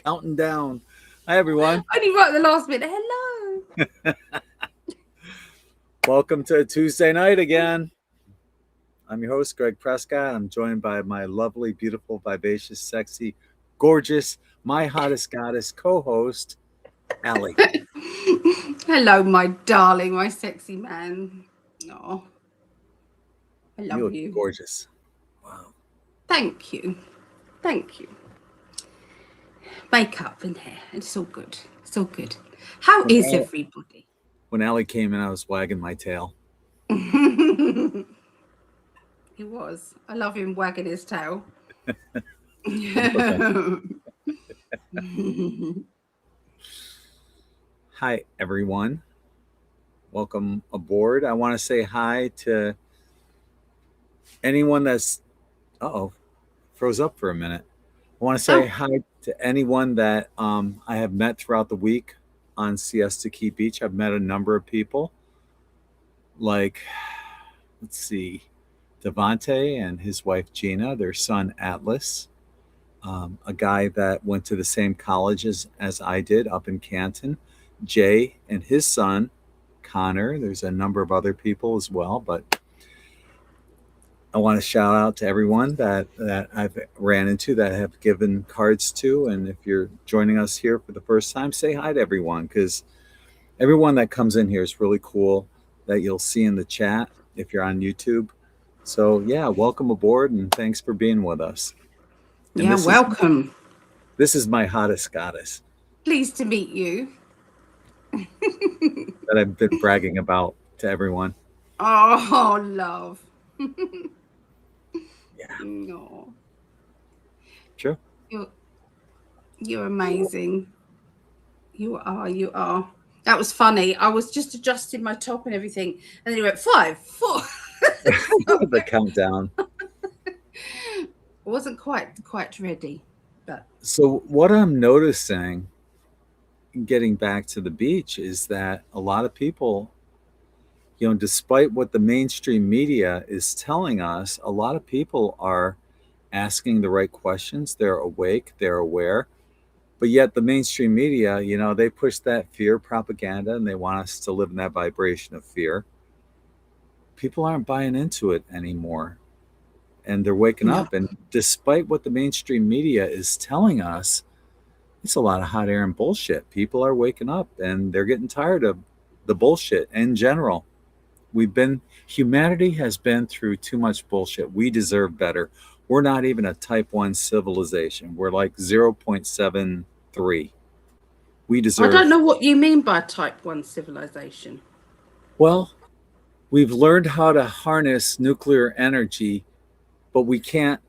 Counting down. Hi, everyone. Only right at the last minute. Hello. Welcome to Tuesday night again. I'm your host, Greg Prescott. I'm joined by my lovely, beautiful, vivacious, sexy, gorgeous, my hottest goddess co host, Allie. Hello, my darling, my sexy man. Oh, I You love look you. gorgeous. Wow. Thank you. Thank you. Makeup and hair. It's all good. It's all good. How When, is Allie, everybody? when Allie came in, I was wagging my tail. He was. I love him wagging his tail. Okay. Hi, everyone. Welcome aboard. I want to say hi to anyone that's, oh, froze up for a minute. I want to say Oh, hi to anyone that I have met throughout the week on Siesta Key Beach. I've met a number of people, like, let's see, Devante and his wife Gina, their son Atlas, a guy that went to the same college as I did up in Canton, Jay and his son Connor. There's a number of other people as well, but I want to shout out to everyone that I've ran into that I have given cards to. And if you're joining us here for the first time, say hi to everyone because everyone that comes in here is really cool that you'll see in the chat if you're on YouTube. So yeah, welcome aboard and thanks for being with us. And yeah, welcome. this is my hottest goddess Pleased to meet you. that I've been bragging about to everyone. Oh, love. Yeah, No, true. you're you're amazing. You are. You are. That was funny. I was just adjusting my top and everything, and then he went 5, 4. So The countdown. I wasn't quite ready, but So what I'm noticing getting back to the beach is that a lot of people, despite what the mainstream media is telling us, a lot of people are asking the right questions. They're awake, they're aware. But yet, the mainstream media, they push that fear propaganda and they want us to live in that vibration of fear. People aren't buying into it anymore and they're waking no. up. And despite what the mainstream media is telling us, it's a lot of hot air and bullshit. People are waking up and they're getting tired of the bullshit in general. Humanity has been through too much bullshit. We deserve better. We're not even a type 1 civilization. We're like 0.73. We I don't deserve, know what you mean by type 1 civilization. well, we've learned how to harness nuclear energy, but we can't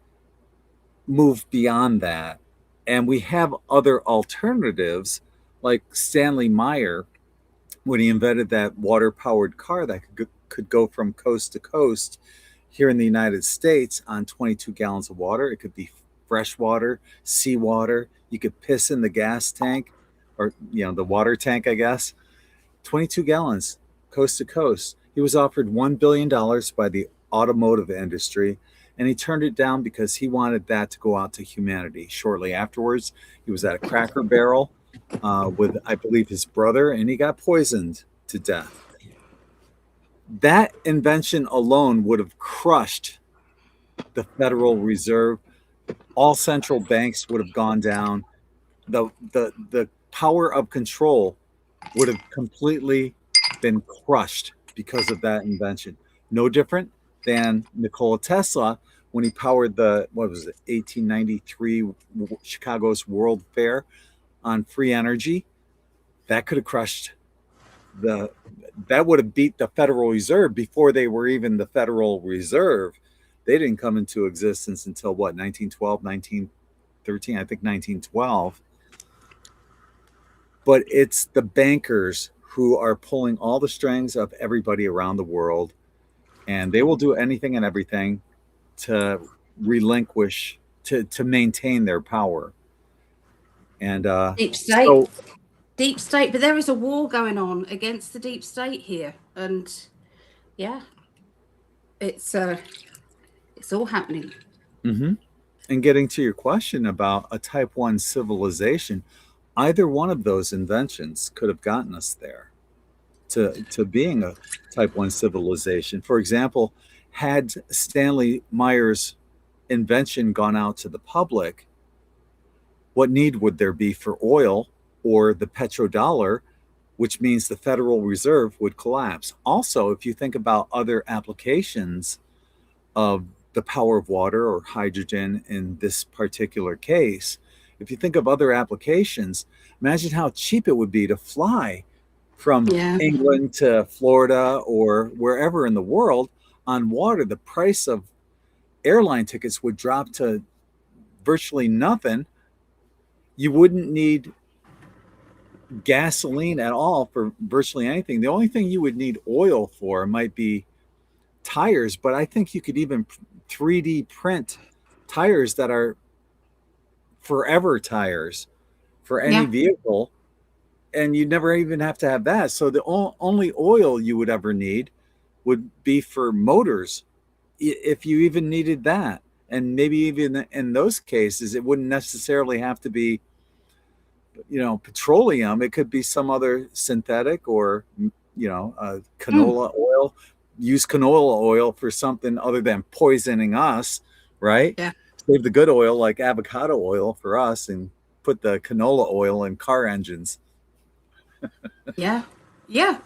move beyond that. And we have other alternatives, like Stanley Meyer, when he invented that water powered car that could go from coast to coast here in the United States on 22 gallons of water. It could be fresh water, seawater. You could piss in the gas tank or, the water tank, I guess. 22 gallons, coast to coast. He was offered $1 billion by the automotive industry, and he turned it down because he wanted that to go out to humanity. Shortly afterwards, he was at a Cracker Barrel with, I believe, his brother, and he got poisoned to death. That invention alone would have crushed the Federal Reserve. All central banks would have gone down. The power of control would have completely been crushed because of that invention. No different than Nikola Tesla when he powered the, what was it, 1893 Chicago's World Fair on free energy. That could have crushed the, that would have beat the Federal Reserve before they were even the Federal Reserve. They didn't come into existence until what, 1912, 1913, I think 1912. But it's the bankers who are pulling all the strings of everybody around the world, and they will do anything and everything to relinquish, to maintain their power. And Deep state. so, Deep state. But there is a war going on against the deep state here. And yeah, it's all happening. mhm. And getting to your question about a type 1 civilization, either one of those inventions could have gotten us there to being a type 1 civilization. For example, had Stanley Meyer's invention gone out to the public, what need would there be for oil or the petrodollar, which means the Federal Reserve would collapse? Also, if you think about other applications of the power of water or hydrogen in this particular case, if you think of other applications, imagine how cheap it would be to fly from Yeah. England to Florida or wherever in the world on water. The price of airline tickets would drop to virtually nothing. You wouldn't need gasoline at all for virtually anything. The only thing you would need oil for might be tires, but I think you could even 3D print tires that are forever tires for any Yeah. vehicle, and you'd never even have to have that. So the only oil you would ever need would be for motors, if you even needed that. And maybe even in those cases, it wouldn't necessarily have to be, petroleum. It could be some other synthetic or, canola oil. Use canola oil for something other than poisoning us, right? Yeah. Save the good oil like avocado oil for us and put the canola oil in car engines. Yeah. Yeah.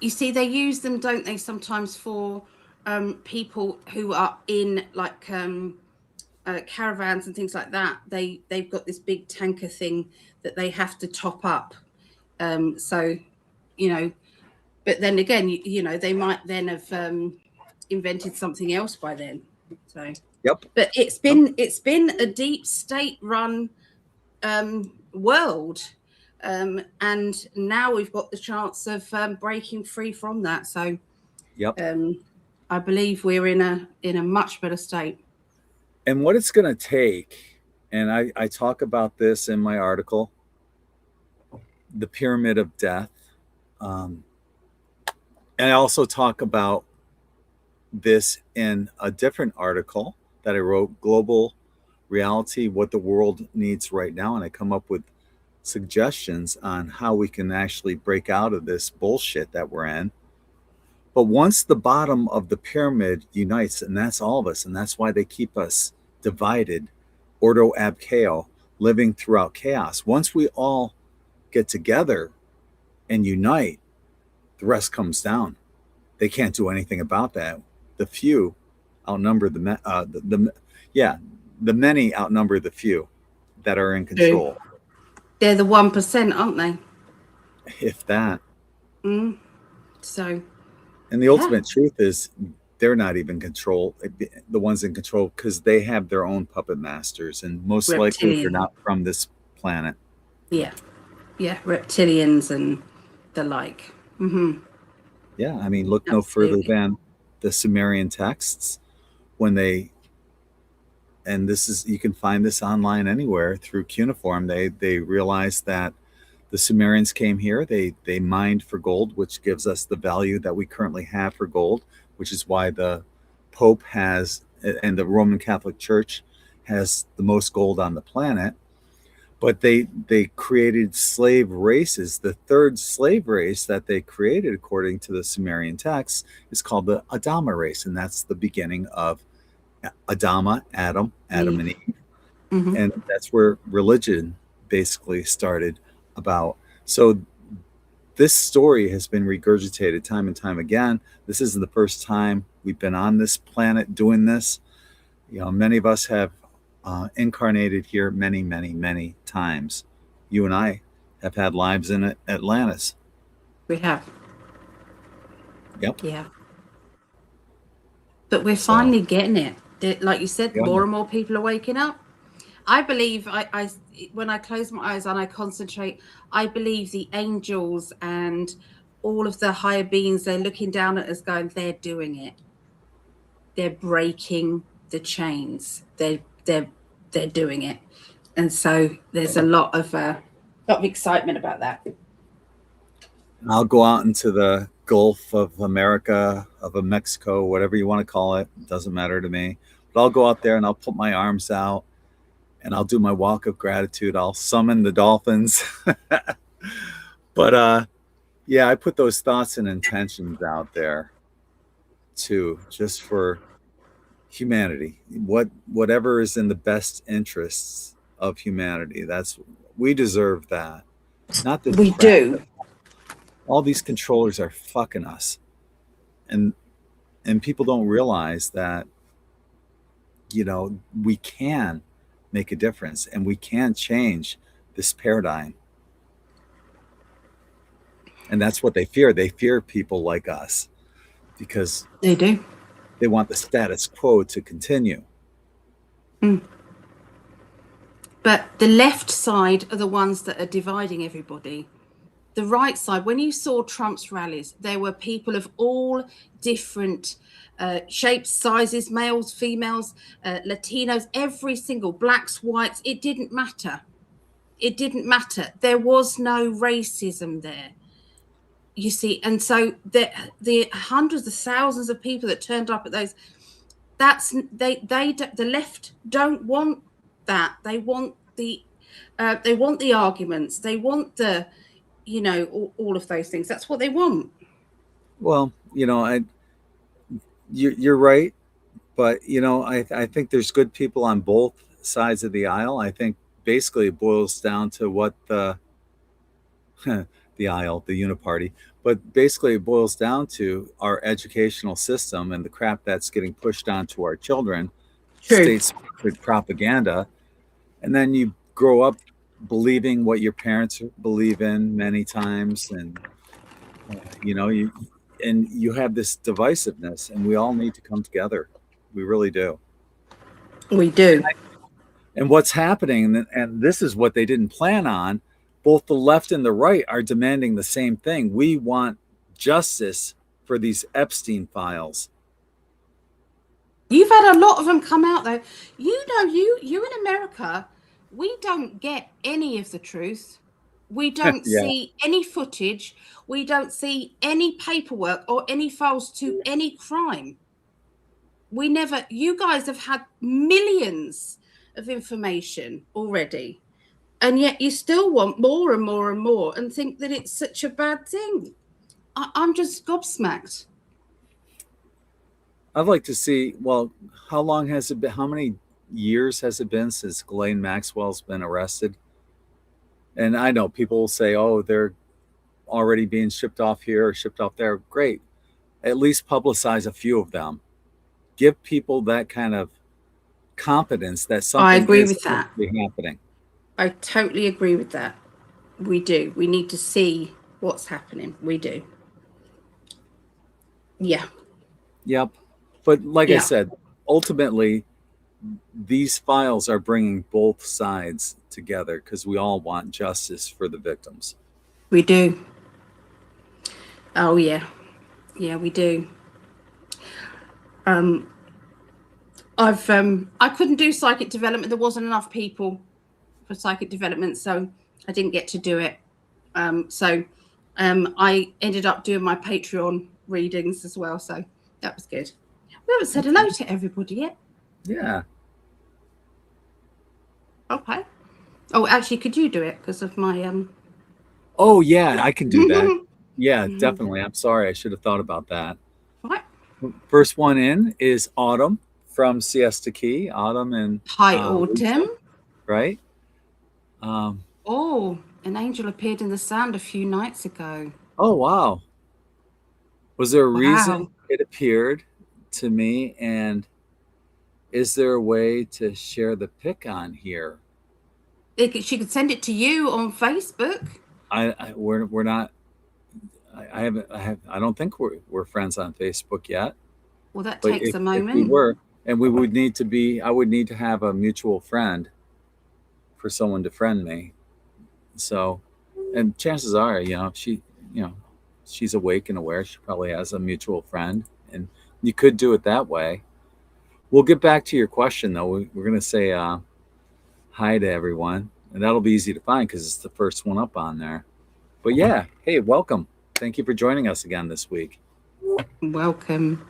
You see, they use them, don't they, sometimes for people who are in like caravans and things like that. They've got this big tanker thing that they have to top up. So, but then again, they might then have invented something else by then. So, Yep. but it's been a deep state run world. And now we've got the chance of breaking free from that. So, Yep. I believe we're in a much better state. And what it's going to take, and I talk about this in my article, the pyramid of death. And I also talk about this in a different article that I wrote, Global Reality, What the World Needs Right Now. And I come up with suggestions on how we can actually break out of this bullshit that we're in. But once the bottom of the pyramid unites, and that's all of us, and that's why they keep us divided, ordo ab chaos, living throughout chaos. Once we all get together and unite, the rest comes down. They can't do anything about that. The few outnumber the many outnumber the few that are in control. They're the 1%, aren't they? If that. So. And the ultimate truth is they're not even the ones in control, because they have their own puppet masters, and most likely they're not from this planet. Yeah, reptilians and the like. Yeah, I mean, look no further than the Sumerian texts and you can find this online anywhere through cuneiform. They realized that the Sumerians came here, they mined for gold, which gives us the value that we currently have for gold, which is why the Pope and the Roman Catholic Church has the most gold on the planet. But they created slave races. The third slave race that they created, according to the Sumerian texts, is called the Adama race. And that's the beginning of Adam and Eve. And that's where religion basically started about. So this story has been regurgitated time and time again. This isn't the first time we've been on this planet doing this. Many of us have incarnated here many, many, many times. You and I have had lives in Atlantis. We have. Yep. Yeah. But we're finally getting it. Like you said, more and more people are waking up. I believe when I close my eyes and I concentrate, I believe the angels and all of the higher beings, they're looking down at us going, they're doing it. They're breaking the chains. They're doing it. And so there's a lot of excitement about that. I'll go out into the Gulf of America, of Mexico, whatever you want to call it. It doesn't matter to me. But I'll go out there and I'll put my arms out and I'll do my walk of gratitude. I'll summon the dolphins. But yeah, I put those thoughts and intentions out there too, just for humanity. Whatever is in the best interests of humanity. We deserve that. Not this We crap. do. All these controllers are fucking us. And people don't realize that, we can make a difference and we can change this paradigm. And that's what they fear. They fear people like us because They do. they want the status quo to continue. But the left side are the ones that are dividing everybody. The right side, when you saw Trump's rallies, there were people of all different shapes, sizes, males, females, Latinos, every single, blacks, whites. It didn't matter. It didn't matter. There was no racism there. You see, and so the hundreds of thousands of people that turned up at those, the left don't want that. They want the arguments. They want the, all of those things. That's what they want. Well, you're right, but I think there's good people on both sides of the aisle. I think basically it boils down to what the aisle, the uniparty, but basically it boils down to our educational system and the crap that's getting pushed onto our children, state-sponsored propaganda, and then you grow up believing what your parents believe in many times, and you have this divisiveness, and we all need to come together. We really do. We do. And what's happening, and this is what they didn't plan on, both the left and the right are demanding the same thing. We want justice for these Epstein files. You've had a lot of them come out, though. You in America, we don't get any of the truth. We don't see any footage. We don't see any paperwork or any files to any crime. You guys have had millions of information already. And yet you still want more and more and more and think that it's such a bad thing. I'm just gobsmacked. I'd like to see, well, how long has it been? How many years has it been since Ghislaine Maxwell's been arrested? And I know people will say, oh, they're already being shipped off here or shipped off there. Great. At least publicize a few of them. Give people that kind of confidence that something is happening. I totally agree with that. We do. We need to see what's happening. We do. Yeah. Yep. But like I said, ultimately, these files are bringing both sides together because we all want justice for the victims. We do. Oh, yeah. Yeah, we do. I couldn't do psychic development. There wasn't enough people for psychic development, so I didn't get to do it. So I ended up doing my Patreon readings as well, so that was good. We haven't said hello to everybody yet. Yeah. Okay. Oh, actually, could you do it because of my Oh yeah, I can do that. Yeah, definitely. I'm sorry, I should have thought about that. What? First one in is Autumn from Siesta Key. Autumn and Hi, Autumn. Right? Oh, an angel appeared in the sand a few nights ago. Oh wow. Was there a reason it appeared to me, and is there a way to share the pic on here? She could send it to you on Facebook. We're not. I don't think we're friends on Facebook yet. Well, that takes a moment. If we were, and we would need to be. I would need to have a mutual friend for someone to friend me. So, and chances are, she's awake and aware. She probably has a mutual friend, and you could do it that way. We'll get back to your question, though. We're going to say hi to everyone, and that'll be easy to find because it's the first one up on there. But yeah, hey, welcome. Thank you for joining us again this week. Welcome.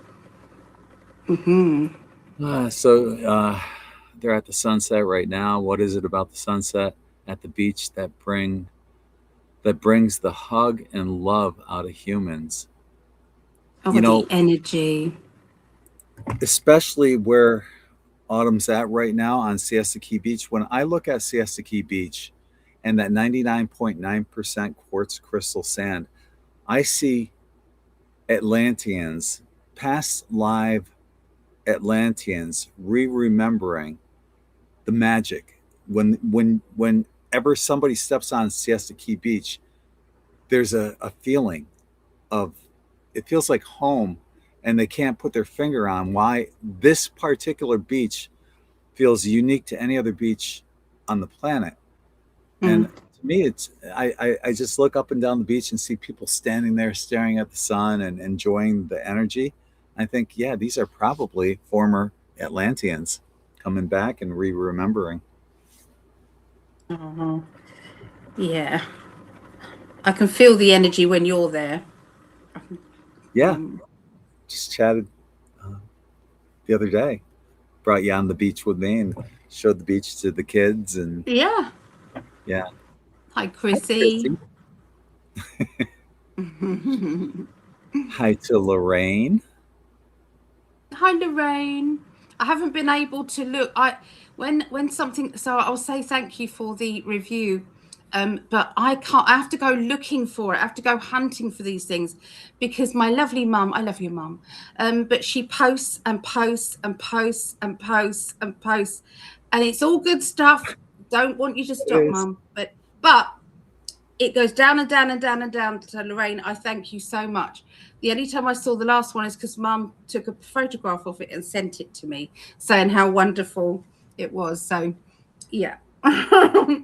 They're at the sunset right now. What is it about the sunset at the beach that brings the hug and love out of humans? Oh, You the know, energy. especially where Autumn's at right now on Siesta Key Beach. When I look at Siesta Key Beach and that 99.9% quartz crystal sand, I see Atlanteans, past live Atlanteans, remembering the magic. Whenever somebody steps on Siesta Key Beach, there's a feeling of, it feels like home, and they can't put their finger on why this particular beach feels unique to any other beach on the planet. And Mm. to me, I just look up and down the beach and see people standing there staring at the sun and enjoying the energy. I think, yeah, these are probably former Atlanteans coming back and remembering. Oh, yeah. I can feel the energy when you're there. Yeah, Mm. just chatted uh, the other day. Brought you on the beach with me and showed the beach to the kids. And Yeah. yeah, Hi, hi Chrissy. Chrissy. Hi to Lorraine. Hi, Lorraine. I haven't been able to look. When something. So I'll say thank you for the review. But I can't. I have to go looking for it. I have to go hunting for these things because my lovely mum. I love you, mum. But she posts and posts and posts and posts and posts, and it's all good stuff. Don't want you to It stop, is. mum. But it goes down and down and down and down. To Lorraine, I thank you so much. The only time I saw the last one is because Mum took a photograph of it and sent it to me, saying how wonderful it was. So, yeah. Hi,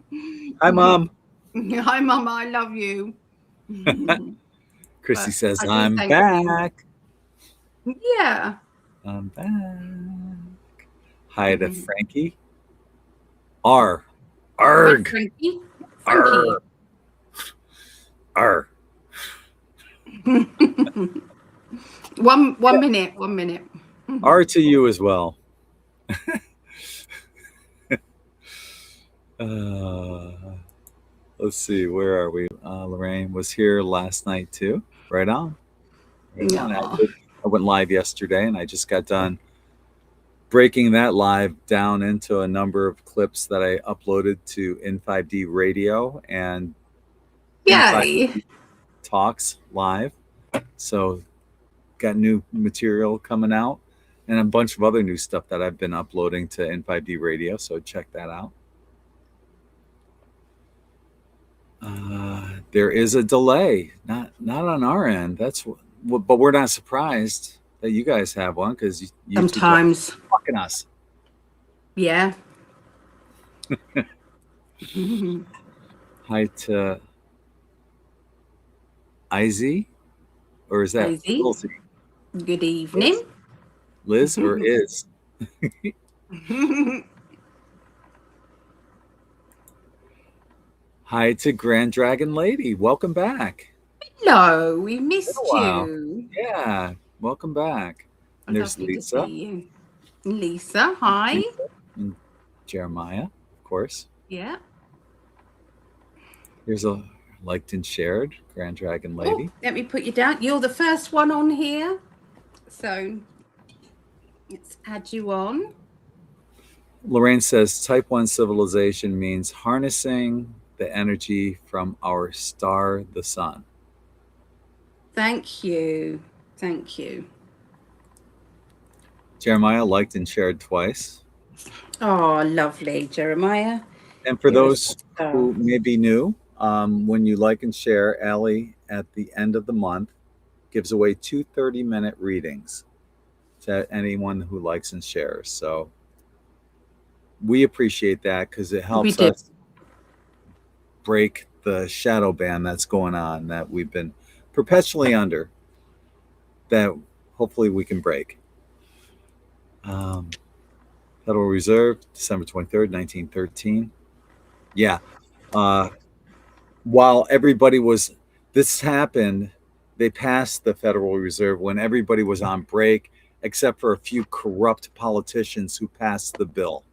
Hi, Mom. Mum. I love you. Chrissy But says, I do I'm thank you. back. Yeah. I'm back. Hi to Frankie. R. Hi, Arg. Frankie. Frankie. R. R. One minute. 1 minute. R to you as well. Uh, let's see, where are we? Lorraine was here last night too. Right on. Right on. No. I went live yesterday and I just got done breaking that live down into a number of clips that I uploaded to In5D Radio and Yay. In5D Talks live. So got new material coming out and a bunch of other new stuff that I've been uploading to In5D Radio. So check that out. There is a delay, not on our end. But we're not surprised that you guys have one because YouTube loves Sometimes. fucking us. Yeah. Hi to Izzy, or is that Daisy. Lizzie? Good evening. Liz or is? Hi to Grand Dragon Lady. Welcome back. Hello, we Been missed a while. you. Yeah, welcome back. And there's Lovely to see Lisa. you. Lisa, hi. Lisa and Jeremiah, of course. Yeah. Here's a liked and shared Grand Dragon Lady. Oh, let me put you down. You're the first one on here. So let's add you on. Lorraine says type 1 civilization means harnessing the energy from our star, the sun. Thank you. Thank you. Jeremiah liked and shared twice. Oh, lovely, Jeremiah. And for You're a those star. who may be new, when you like and share, Allie at the end of the month gives away 2 30-minute readings to anyone who likes and shares. So we appreciate that because it We helps do. us break the shadow ban that's going on that we've been perpetually under, that hopefully we can break. Federal Reserve, December 23rd, 1913. Yeah. While everybody this happened, they passed the Federal Reserve when everybody was on break. except for a few corrupt politicians who passed the bill.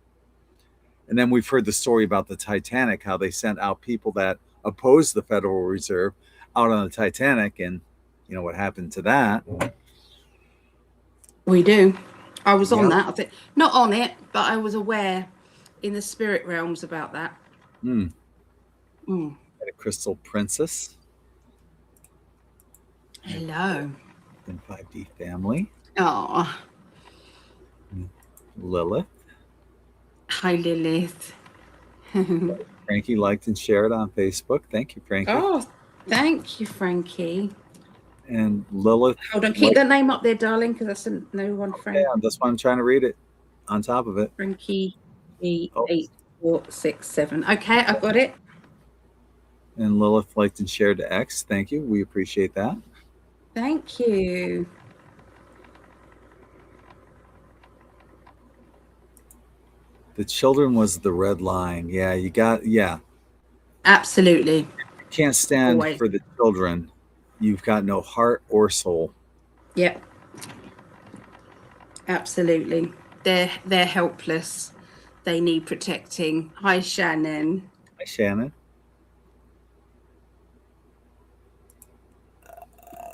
And then we've heard the story about the Titanic, how they sent out people that opposed the Federal Reserve out on the Titanic, and you know what happened to that. We do. I was on Yep. that. I think not on it, but I was aware in the spirit realms about that. And a Crystal Princess. Hello. In5D family. Oh. Lilith. Hi, Lilith. Frankie liked and shared on Facebook. Thank you, Frankie. Oh, thank you, Frankie. And Lilith. Hold on, keep that name up there, darling, because that's a no one, Frankie. Yeah, that's why I'm trying to read it on top of it. Frankie E8467. Okay, I've got it. And Lilith liked and shared to X. Thank you. We appreciate that. Thank you. The children was the red line. Yeah, you got, yeah. Absolutely. You can't stand Always. for the children. You've got no heart or soul. Yep. Absolutely. They're helpless. They need protecting. Hi, Shannon. Hi, Shannon.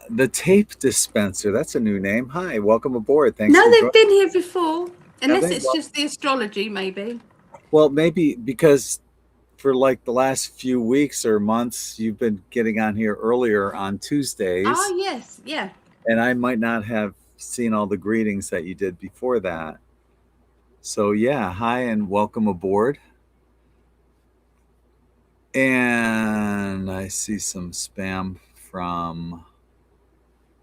The tape dispenser. That's a new name. Hi, welcome aboard. Thanks. No, they've been here before. Unless it's well, just the astrology, maybe. Well, maybe because for like the last few weeks or months, you've been getting on here earlier on Tuesdays. Oh, yes. Yeah. And I might not have seen all the greetings that you did before that. So yeah, hi and welcome aboard. And I see some spam from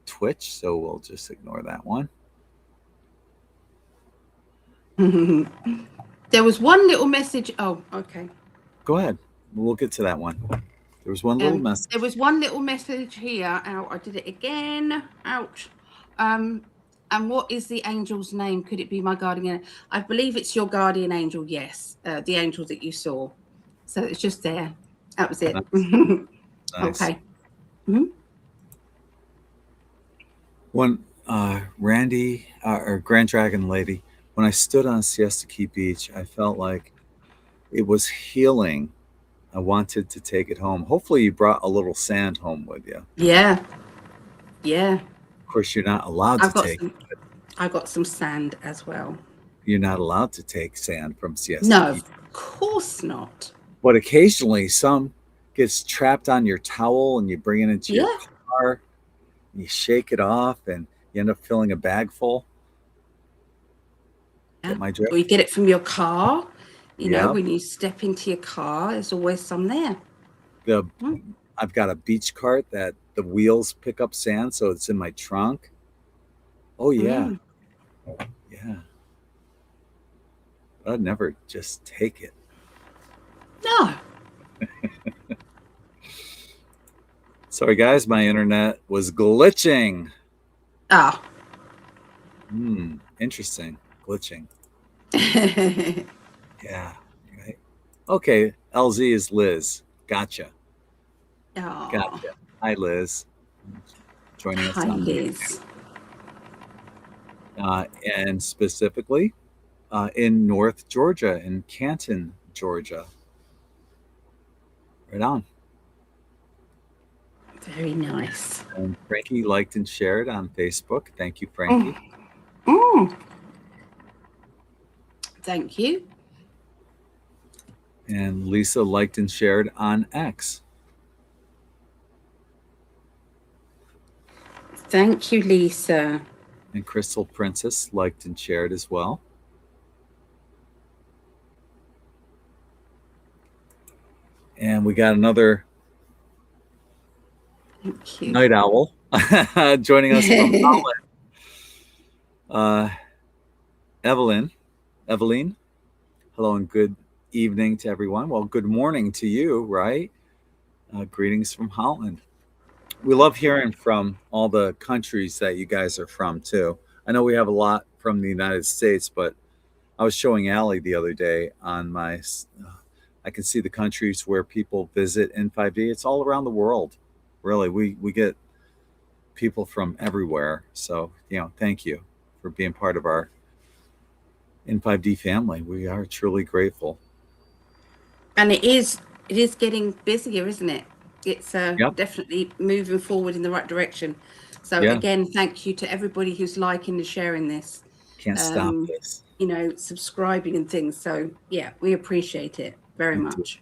Twitch, so we'll just ignore that one. There was one little message. Oh, okay. Go ahead. We'll get to that one. There was one little message. There was one little message here. Ow, I did it again. Ouch. And what is the angel's name? Could it be my guardian? I believe it's your guardian angel. Yes, the angel that you saw. So it's just there. That was it. Nice. Okay. When Randy or Grand Dragon Lady, when I stood on Siesta Key Beach, I felt like it was healing. I wanted to take it home. Hopefully you brought a little sand home with you. Yeah. Yeah. Of course, you're not allowed to take it. I got some sand as well. You're not allowed to take sand from Siesta No, Key. of course not. But occasionally some gets trapped on your towel and you bring it into your car. You shake it off and you end up filling a bag full. Get my drift? Or you get it from your car. You know, when you step into your car, there's always some there. I've got a beach cart that the wheels pick up sand, so it's in my trunk. Oh, yeah. Yeah. But I'd never just take it. No. Sorry, guys. My internet was glitching. Ah. Interesting. Glitching. Yeah. Right. Okay. LZ is Liz. Gotcha. Oh. Gotcha. Hi, Liz. Joining us. Hi, Liz. And specifically in North Georgia, in Canton, Georgia. Right on. Very nice. And Frankie liked and shared on Facebook. Thank you, Frankie. Thank you. And Lisa liked and shared on X. Thank you, Lisa. And Crystal Princess liked and shared as well. And we got another night owl joining us from Holland. Evelyn, hello and good evening to everyone. Well, good morning to you, right? Greetings from Holland. We love hearing from all the countries that you guys are from too. I know we have a lot from the United States, but I was showing Allie the other day on my, I can see the countries where people visit In5D. It's all around the world. Really, we get people from everywhere. So, you know, thank you for being part of our In5D family. We are truly grateful. And it is getting busier, isn't it? It's Yep. definitely moving forward in the right direction. So Yeah. again, thank you to everybody who's liking and sharing this. Can't stop this. You know, subscribing and things. So yeah, we appreciate it very much.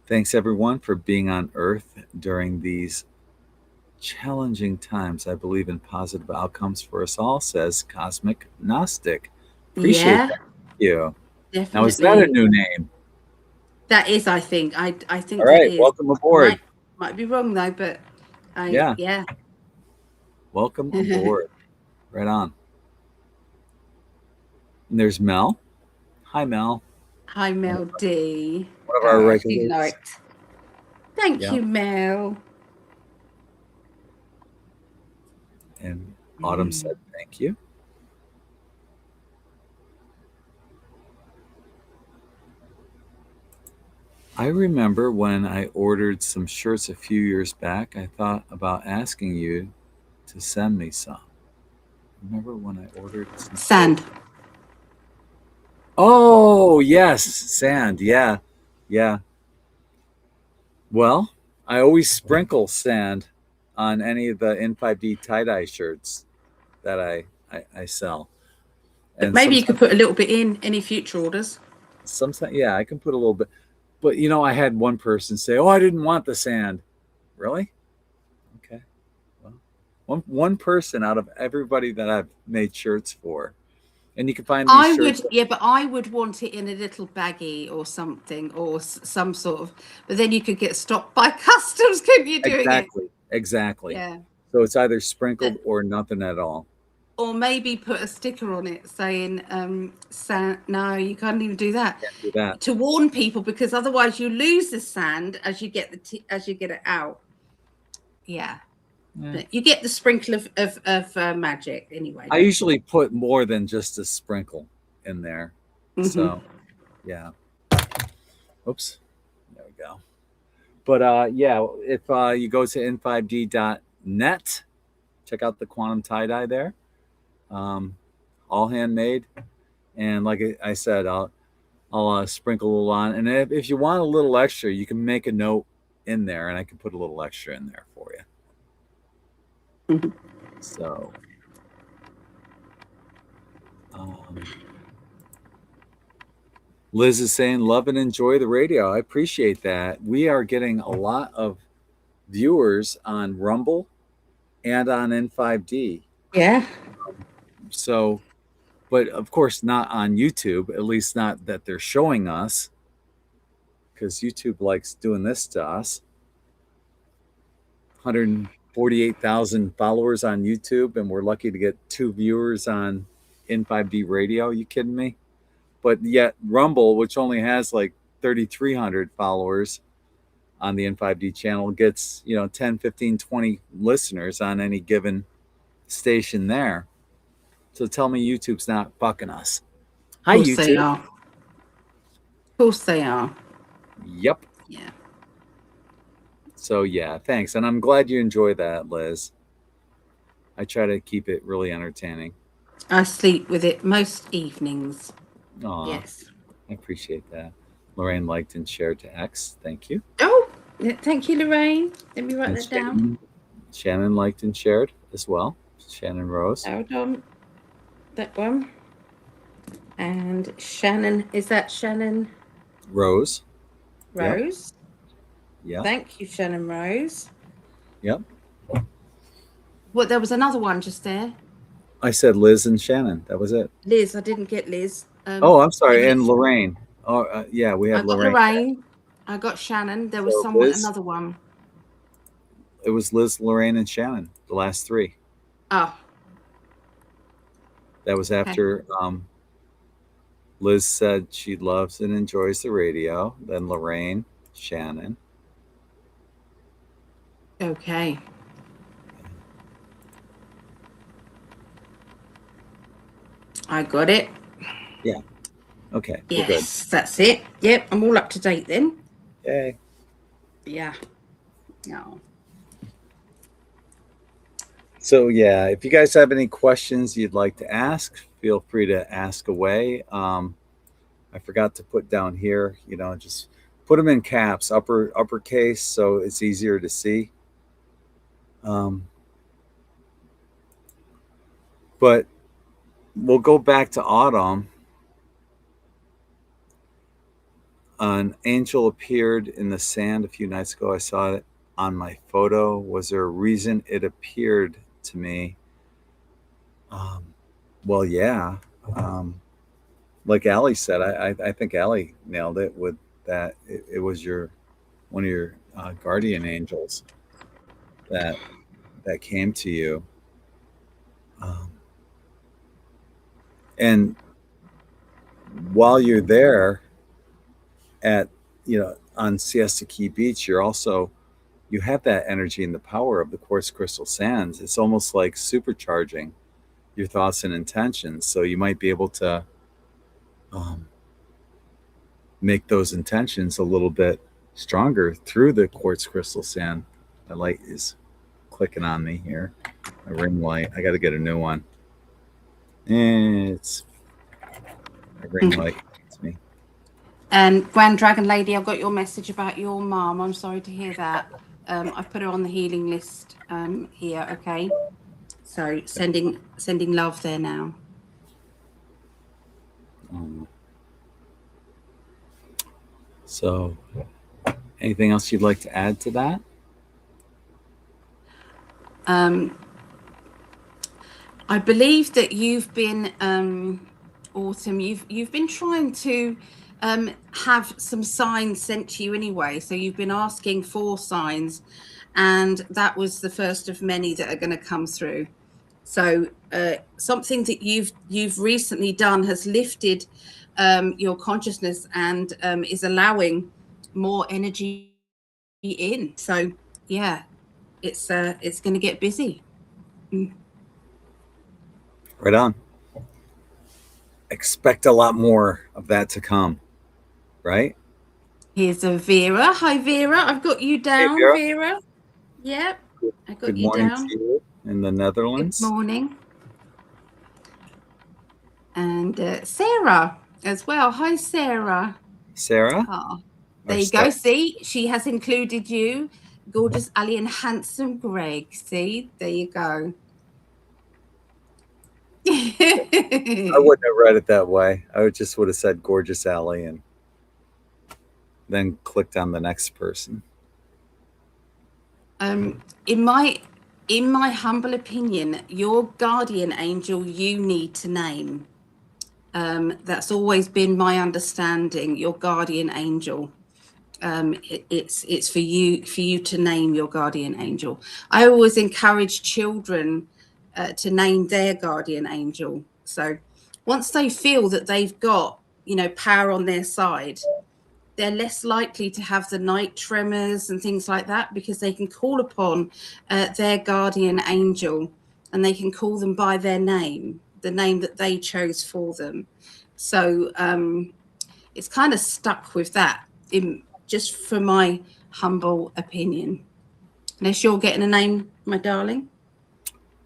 Thanks everyone for being on Earth during these challenging times. I believe in positive outcomes for us all, says Cosmic Gnostic. Appreciate that. Thank you. Definitely. Now, is that a new name? That is, I think. I think all right, that is. Welcome aboard. Might be wrong though, but yeah. Welcome aboard. Right on. And there's Mel. Hi, Mel. Hi, Mel D. One of our regulars. Thank you, Mel. And Autumn said thank you. I remember when I ordered some shirts a few years back, I thought about asking you to send me some. Remember when I ordered some sand? Oh, yes, sand. Yeah. Well, I always sprinkle sand on any of the In5D tie-dye shirts that I sell. And maybe you could put a little bit in any future orders. Sometimes, yeah, I can put a little bit. But, you know, I had one person say, oh, I didn't want the sand. Really? Okay. Well, one person out of everybody that I've made shirts for. And you can find these shirts. But I would want it in a little baggie or something, or some sort of. But then you could get stopped by customs, couldn't you? Doing it exactly. Yeah. So it's either sprinkled or nothing at all. Or maybe put a sticker on it saying, "Sand." No, you can't even do that. Can't do that. To warn people, because otherwise you lose the sand as you get it out. Yeah. But you get the sprinkle of magic anyway. I usually put more than just a sprinkle in there. So, yeah. Oops. There we go. But yeah, if you go to in5d.net, check out the Quantum Tie Dye there. All handmade. And like I said, I'll sprinkle a little on. And if you want a little extra, you can make a note in there, and I can put a little extra in there for you. So, Liz is saying, love and enjoy the radio. I appreciate that. We are getting a lot of viewers on Rumble and on In5D. Yeah. So, but of course not on YouTube, at least not that they're showing us, because YouTube likes doing this to us. 148,000 followers on YouTube, and we're lucky to get 2 viewers on In5D Radio. Are you kidding me? But yet Rumble, which only has like 3,300 followers on the In5D channel, gets 10, 15, 20 listeners on any given station there. So tell me YouTube's not fucking us. Hi, YouTube. They are. Of course they are. Yep. Yeah. So yeah, thanks. And I'm glad you enjoy that, Liz. I try to keep it really entertaining. I sleep with it most evenings. Aww, yes. I appreciate that. Lorraine liked and shared to X. Thank you. Oh, thank you, Lorraine. Let me write that down. Shannon liked and shared as well. Shannon Rose. Hold on. That one. And Shannon, is that Shannon? Rose. Rose. Yeah. Thank you, Shannon Rose. Yep. What? There was another one just there. I said Liz and Shannon. That was it. Liz, I didn't get Liz. Oh, I'm sorry. And Lorraine. Oh, yeah, we have Lorraine. Lorraine. I got Shannon. There was another one. It was Liz, Lorraine, and Shannon. The last 3. Oh. That was after Liz said she loves and enjoys the radio. Then Lorraine, Shannon. Okay. I got it. Yeah. Okay. Yes, good. That's it. Yep, I'm all up to date then. Yay. Yeah. No. So yeah, if you guys have any questions you'd like to ask, feel free to ask away. I forgot to put down here, just put them in caps, uppercase, so it's easier to see. Um, but we'll go back to autumn. An angel appeared in the sand a few nights ago. I saw it on my photo. Was there a reason it appeared to me? Um, well, yeah. Um, like Allie said, I think Allie nailed it with that. It was one of your guardian angels that came to you, um, and while you're there at on Siesta Key Beach, you have that energy and the power of the quartz crystal sands. It's almost like supercharging your thoughts and intentions. So you might be able to um, make those intentions a little bit stronger through the quartz crystal sand. The light is clicking on me here. A ring light. I got to get a new one. And it's a ring light. It's me. And Grand Dragon Lady, I've got your message about your mum. I'm sorry to hear that. I've put her on the healing list here. Okay, so sending love there now. So, anything else you'd like to add to that? I believe that you've been Autumn. You've been trying to have some signs sent to you anyway. So you've been asking for signs, and that was the first of many that are going to come through. So something that you've recently done has lifted your consciousness and is allowing more energy in. So yeah, it's going to get busy. Right on. Expect a lot more of that to come, right? Here's a Vera. Hi, Vera. I've got you down, Vera. Vera. Yep, I got Good you morning down. to you in the Netherlands. Good morning. And Sarah as well. Hi, Sarah. Sarah. Oh, there you go. See, she has included you. Gorgeous Ali and handsome Greg. See, there you go. I wouldn't have read it that way. I just would have said gorgeous Allie and then clicked on the next person. In my humble opinion, your guardian angel you need to name. That's always been my understanding. Your guardian angel. It's for you to name your guardian angel. I always encourage children to name their guardian angel. So once they feel that they've got power on their side, they're less likely to have the night tremors and things like that, because they can call upon their guardian angel, and they can call them by their name, the name that they chose for them. So it's kind of stuck with that, just for my humble opinion. Unless you're getting a name, my darling.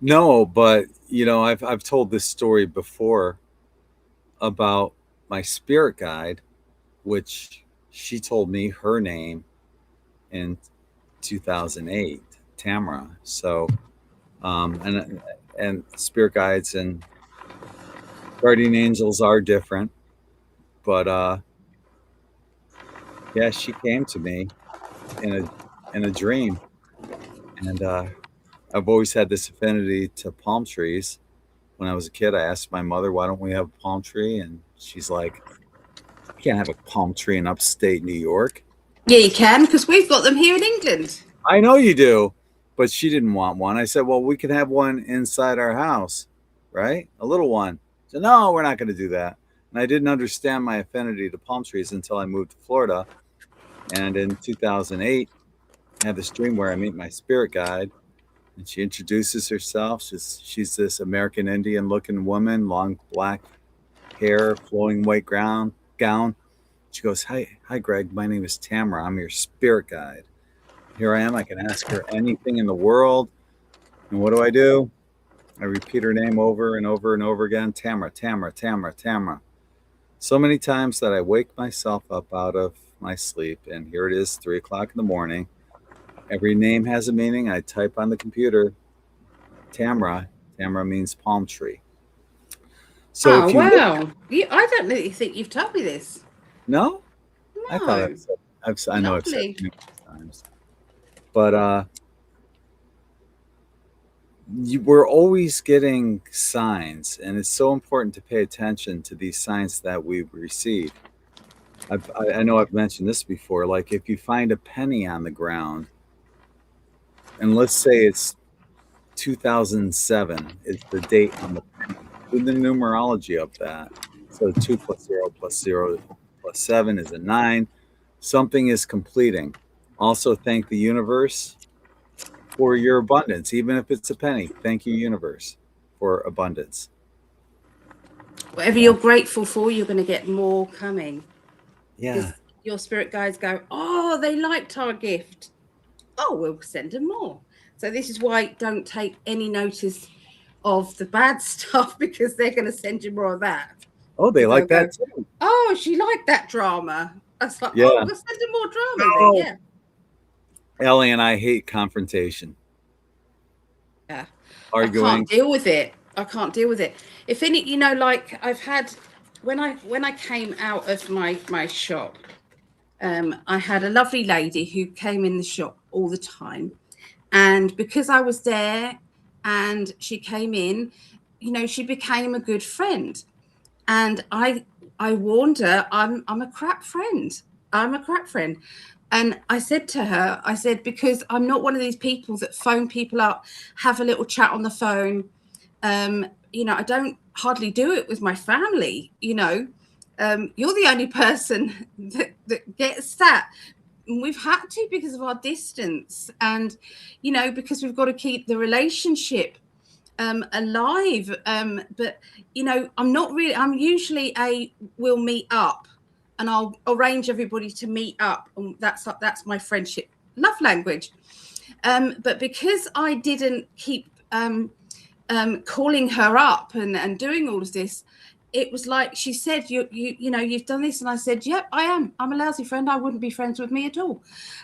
No, but I've told this story before about my spirit guide, which she told me her name in 2008, Tamara. So, and spirit guides and guardian angels are different, but yeah, she came to me in a dream, and I've always had this affinity to palm trees. When I was a kid, I asked my mother, "Why don't we have a palm tree?" And she's like, "You can't have a palm tree in upstate New York." Yeah, you can, because we've got them here in England. I know you do, but she didn't want one. I said, "Well, we can have one inside our house, right? A little one." So no, we're not going to do that. And I didn't understand my affinity to palm trees until I moved to Florida. And in 2008, I had this dream where I meet my spirit guide, and she introduces herself. She's this American Indian looking woman, long black hair, flowing white gown. She goes, hi, Greg. My name is Tamara. I'm your spirit guide. Here I am. I can ask her anything in the world. And what do? I repeat her name over and over and over again. Tamara, Tamara, Tamara, Tamara. So many times that I wake myself up out of my sleep, and here it is, 3 o'clock in the morning. Every name has a meaning. I type on the computer, Tamara. Tamara means palm tree. So Oh, if you look, wow. I don't really think you've told me this. no, I thought No. I know I've said Lovely. it numerous times, but we're always getting signs, and it's so important to pay attention to these signs that we receive. I know I've mentioned this before. Like if you find a penny on the ground, and let's say it's 2007 is the date on the penny, do the numerology of that. So 2 plus 0 plus 0 plus 7 is a 9. Something is completing. Also, thank the universe for your abundance, even if it's a penny. Thank you, universe, for abundance. Whatever you're grateful for, you're going to get more coming. Yeah. Because your spirit guides go, oh, they liked our gift. Oh, we'll send them more. So this is why don't take any notice of the bad stuff, because they're going to send you more of that. Oh, they like that too. Oh, she liked that drama. I was like, Yeah. oh, we'll send her more drama then. Yeah. Ellie and I hate confrontation. Yeah. Arguing. I can't deal with it. I can't deal with it. If any, you know, like I've had when I came out of my shop, I had a lovely lady who came in the shop all the time, and because I was there and she came in, you know, she became a good friend. And I warned her, I'm a crap friend. I'm a crap friend. And I said to her, I said, because I'm not one of these people that phone people up, have a little chat on the phone. You know, I don't hardly do it with my family, you know. You're the only person that gets that. And we've had to because of our distance, and, you know, because we've got to keep the relationship alive. But, you know, I'm usually we'll meet up and I'll arrange everybody to meet up. And that's my friendship love language. But because I didn't keep calling her up and doing all of this, it was like she said, you know, you've done this. And I said, yep, I am. I'm a lousy friend. I wouldn't be friends with me at all.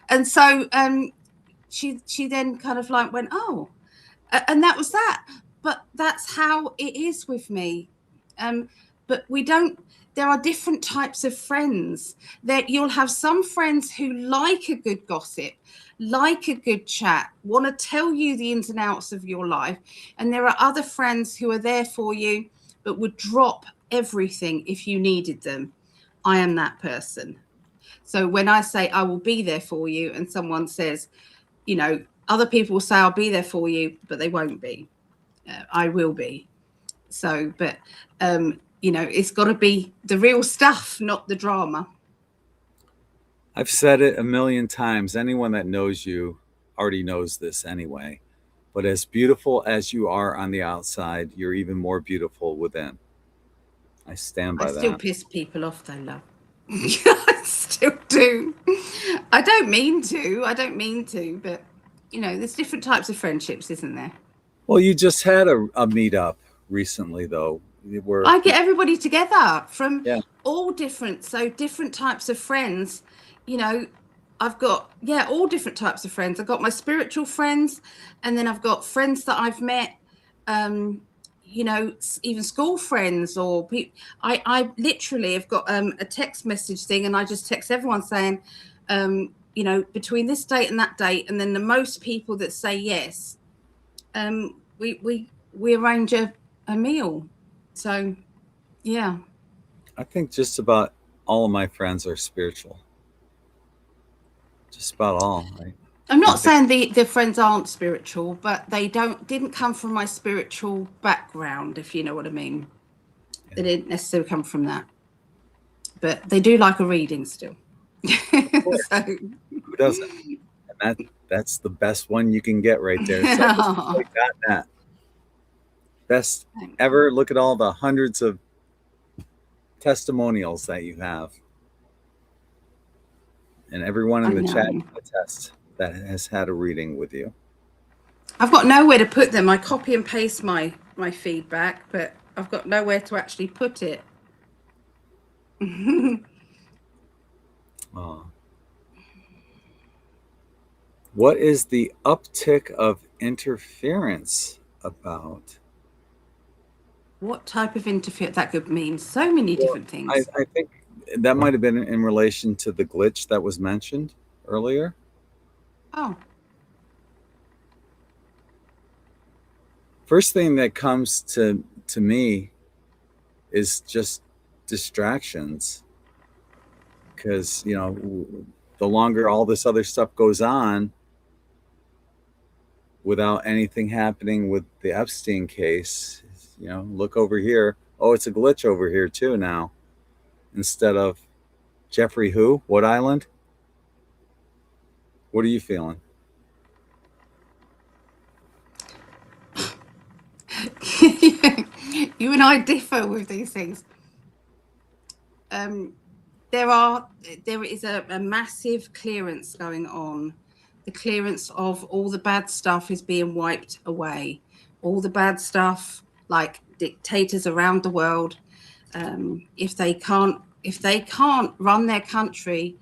And so she then kind of like went, oh, and that was that. But that's how it is with me. But there are different types of friends. That you'll have some friends who like a good gossip, like a good chat, want to tell you the ins and outs of your life. And there are other friends who are there for you, but would drop everything if you needed them. I am that person. So when I say I will be there for you, and someone says, you know, other people will say I'll be there for you, but they won't be. I will be. So, but you know, it's got to be the real stuff, not the drama. I've said it a million times. Anyone that knows you already knows this anyway. But as beautiful as you are on the outside, you're even more beautiful within. I stand by that. I still piss people off though, love. I still do. I don't mean to, but, you know, there's different types of friendships, isn't there? Well, you just had a meetup recently, though. I get everybody together from all different types of friends. You know, I've got, all different types of friends. I've got my spiritual friends, and then I've got friends that I've met, you know, even school friends, or I literally have got a text message thing, and I just text everyone saying, you know, between this date and that date, and then the most people that say yes, we arrange a meal. So, yeah. I think just about all of my friends are spiritual. Just about all, right? I'm not saying the friends aren't spiritual, but they didn't come from my spiritual background, if you know what I mean. Yeah. They didn't necessarily come from that, but they do like a reading still. So, who doesn't? And that's the best one you can get right there. So that best ever. Look at all the hundreds of testimonials that you have, and everyone in the chat attests that has had a reading with you. I've got nowhere to put them. I copy and paste my feedback, but I've got nowhere to actually put it. Oh. What is the uptick of interference about? What type of interference? That could mean so many different things. I think that might have been in relation to the glitch that was mentioned earlier. Oh. First thing that comes to me is just distractions, because the longer all this other stuff goes on without anything happening with the Epstein case, look over here. Oh, it's a glitch over here too now, instead of Jeffrey who? What island? What are you feeling? You and I differ with these things. There is a massive clearance going on. The clearance of all the bad stuff is being wiped away. All the bad stuff, like dictators around the world, if they can't run their country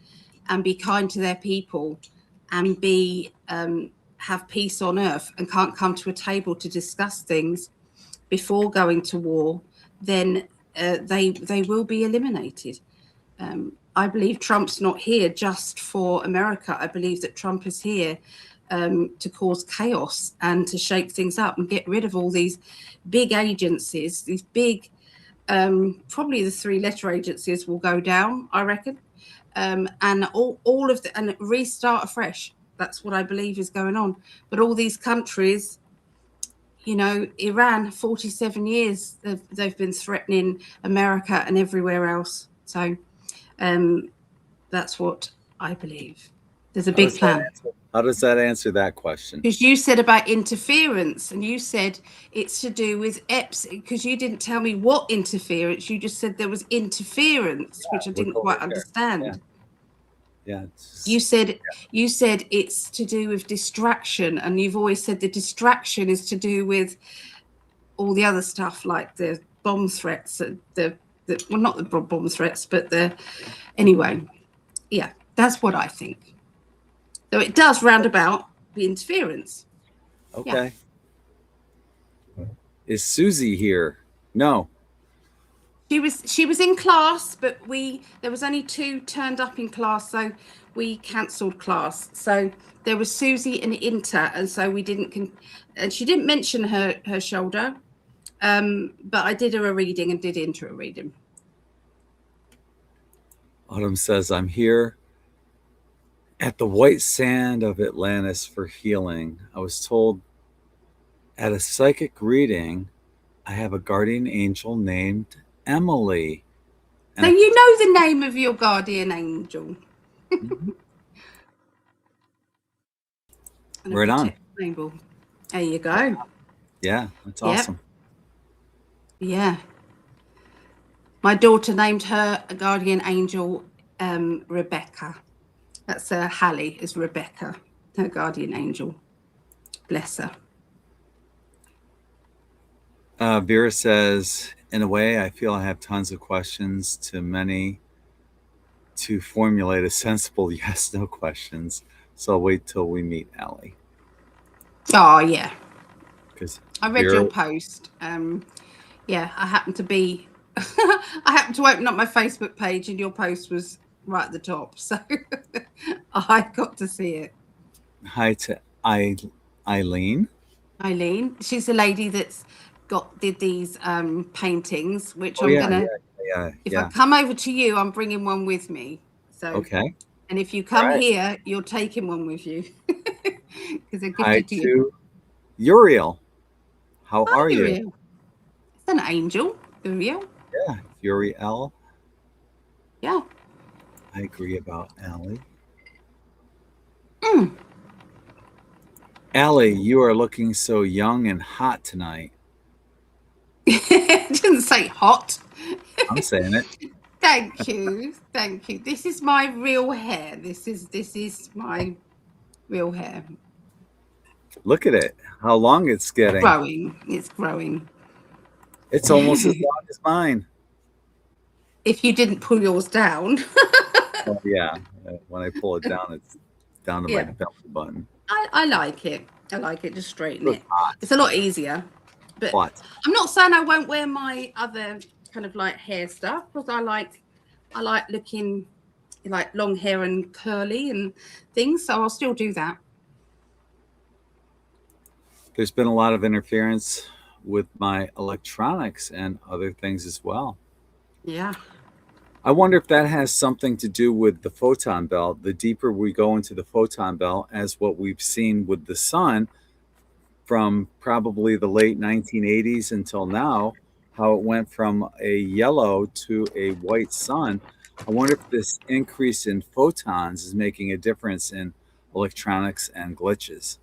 and be kind to their people and have peace on earth and can't come to a table to discuss things before going to war, then they will be eliminated. I believe Trump's not here just for America. I believe that Trump is here to cause chaos and to shake things up and get rid of all these big agencies, these big, probably the 3-letter agencies will go down, I reckon, and all of the, and restart afresh. That's what I believe is going on. But all these countries, Iran, 47 years, they've been threatening America and everywhere else. So that's what I believe. There's a big plan. How does that answer that question? Because you said about interference, and you said it's to do with Epstein, because you didn't tell me what interference. You just said there was interference, which I didn't quite understand. Yeah. You said it's to do with distraction, and you've always said the distraction is to do with all the other stuff, like the bomb threats, well, not the bomb threats, but anyway, yeah, that's what I think. So it does roundabout the interference. Okay. Yeah. Is Susie here? No. She was in class, but there was only 2 turned up in class, so we cancelled class. So there was Susie and Inter, and so we didn't. And she didn't mention her shoulder, but I did her a reading and did Inter a reading. Autumn says, I'm here at the white sand of Atlantis for healing. I was told at a psychic reading I have a guardian angel named Emily. So you know the name of your guardian angel. Mm-hmm. Right on. There you go. Yeah, that's awesome. Yeah. My daughter named her a guardian angel Rebecca. That's Hallie is Rebecca, her guardian angel. Bless her. Vera says, in a way, I feel I have tons of questions, too many to formulate a sensible yes/no questions. So I'll wait till we meet Allie. Oh, yeah. Because I read your post. Yeah, I happened to open up my Facebook page and your post was right at the top. So I got to see it. Hi to Eileen. Eileen. She's the lady that's did these paintings, which I'm gonna. If I come over to you, I'm bringing one with me. So okay. And if you come here, you're taking one with you because they're gifted to you. To Uriel. How are you? Uriel. It's an angel, Uriel. Yeah, Uriel. Yeah. I agree about Allie. Allie, you are looking so young and hot tonight. It didn't say hot. I'm saying it. Thank you. Thank you. This is my real hair. This is my real hair. Look at it. How long it's getting. Growing. It's growing. It's almost as long as mine. If you didn't pull yours down. Oh, yeah. When I pull it down, it's down to my Yeah. belly button. I like it. I like it. Just straighten It's it. hot. It's a lot easier. But Hot. I'm not saying I won't wear my other kind of like hair stuff, because I like looking like long hair and curly and things. So I'll still do that. There's been a lot of interference with my electronics and other things as well. Yeah. I wonder if that has something to do with the photon belt. The deeper we go into the photon belt, as what we've seen with the sun from probably the late 1980s until now, how it went from a yellow to a white sun. I wonder if this increase in photons is making a difference in electronics and glitches.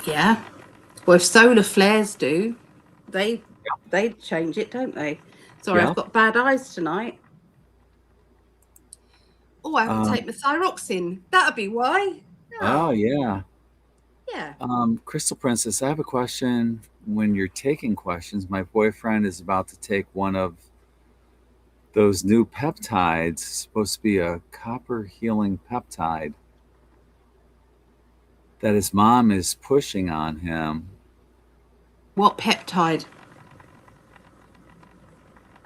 Yeah. Well, if solar flares do, they change it, don't they? Sorry, Yeah. I've got bad eyes tonight. Oh, I haven't taken my thyroxine. That'd be why. Oh, yeah. Yeah. Crystal Princess, I have a question. When you're taking questions, my boyfriend is about to take one of those new peptides, supposed to be a copper healing peptide that his mom is pushing on him. What peptide?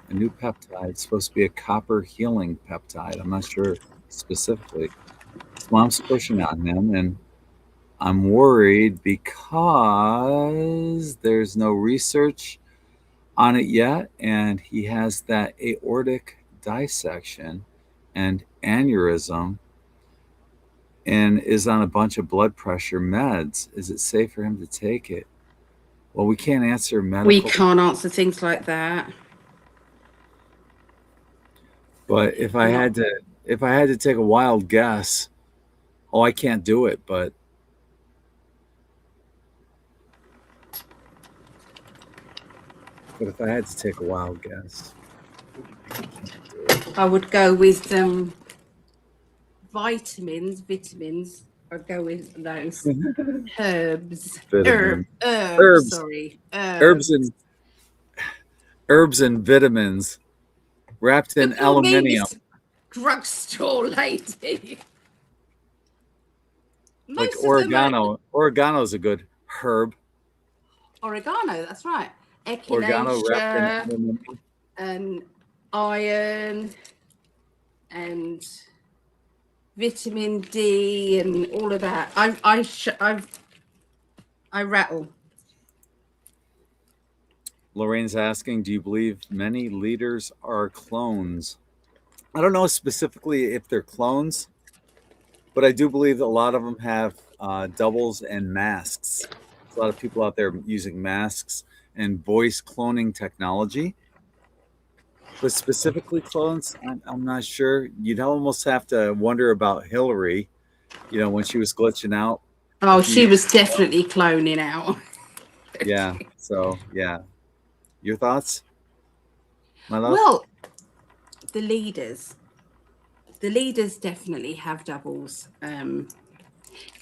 A new peptide, supposed to be a copper healing peptide. I'm not sure specifically. His mom's pushing on him, and I'm worried because there's no research on it yet, and he has that aortic dissection and aneurysm and is on a bunch of blood pressure meds. Is it safe for him to take it? Well, we can't answer medical. We can't answer things like that. But if I had to take a wild guess, oh, I can't do it, but if I had to take a wild guess, I would go with vitamins. I'd go with those herbs. Herbs. Sorry. Herbs and vitamins wrapped in aluminium. Drugstore lady. Like oregano. Oregano's a good herb. Oregano, that's right. Oregano wrapped in Echinacea aluminium. and iron and vitamin D and all of that. I rattle. Lorraine's asking, do you believe many leaders are clones? I don't know specifically if they're clones, but I do believe that a lot of them have doubles and masks. There's a lot of people out there using masks and voice cloning technology. But specifically clones, I'm not sure. You'd almost have to wonder about Hillary, when she was glitching out. Oh, she was definitely cloning out. Yeah. So, yeah. Your thoughts, my love? Well, the leaders definitely have doubles.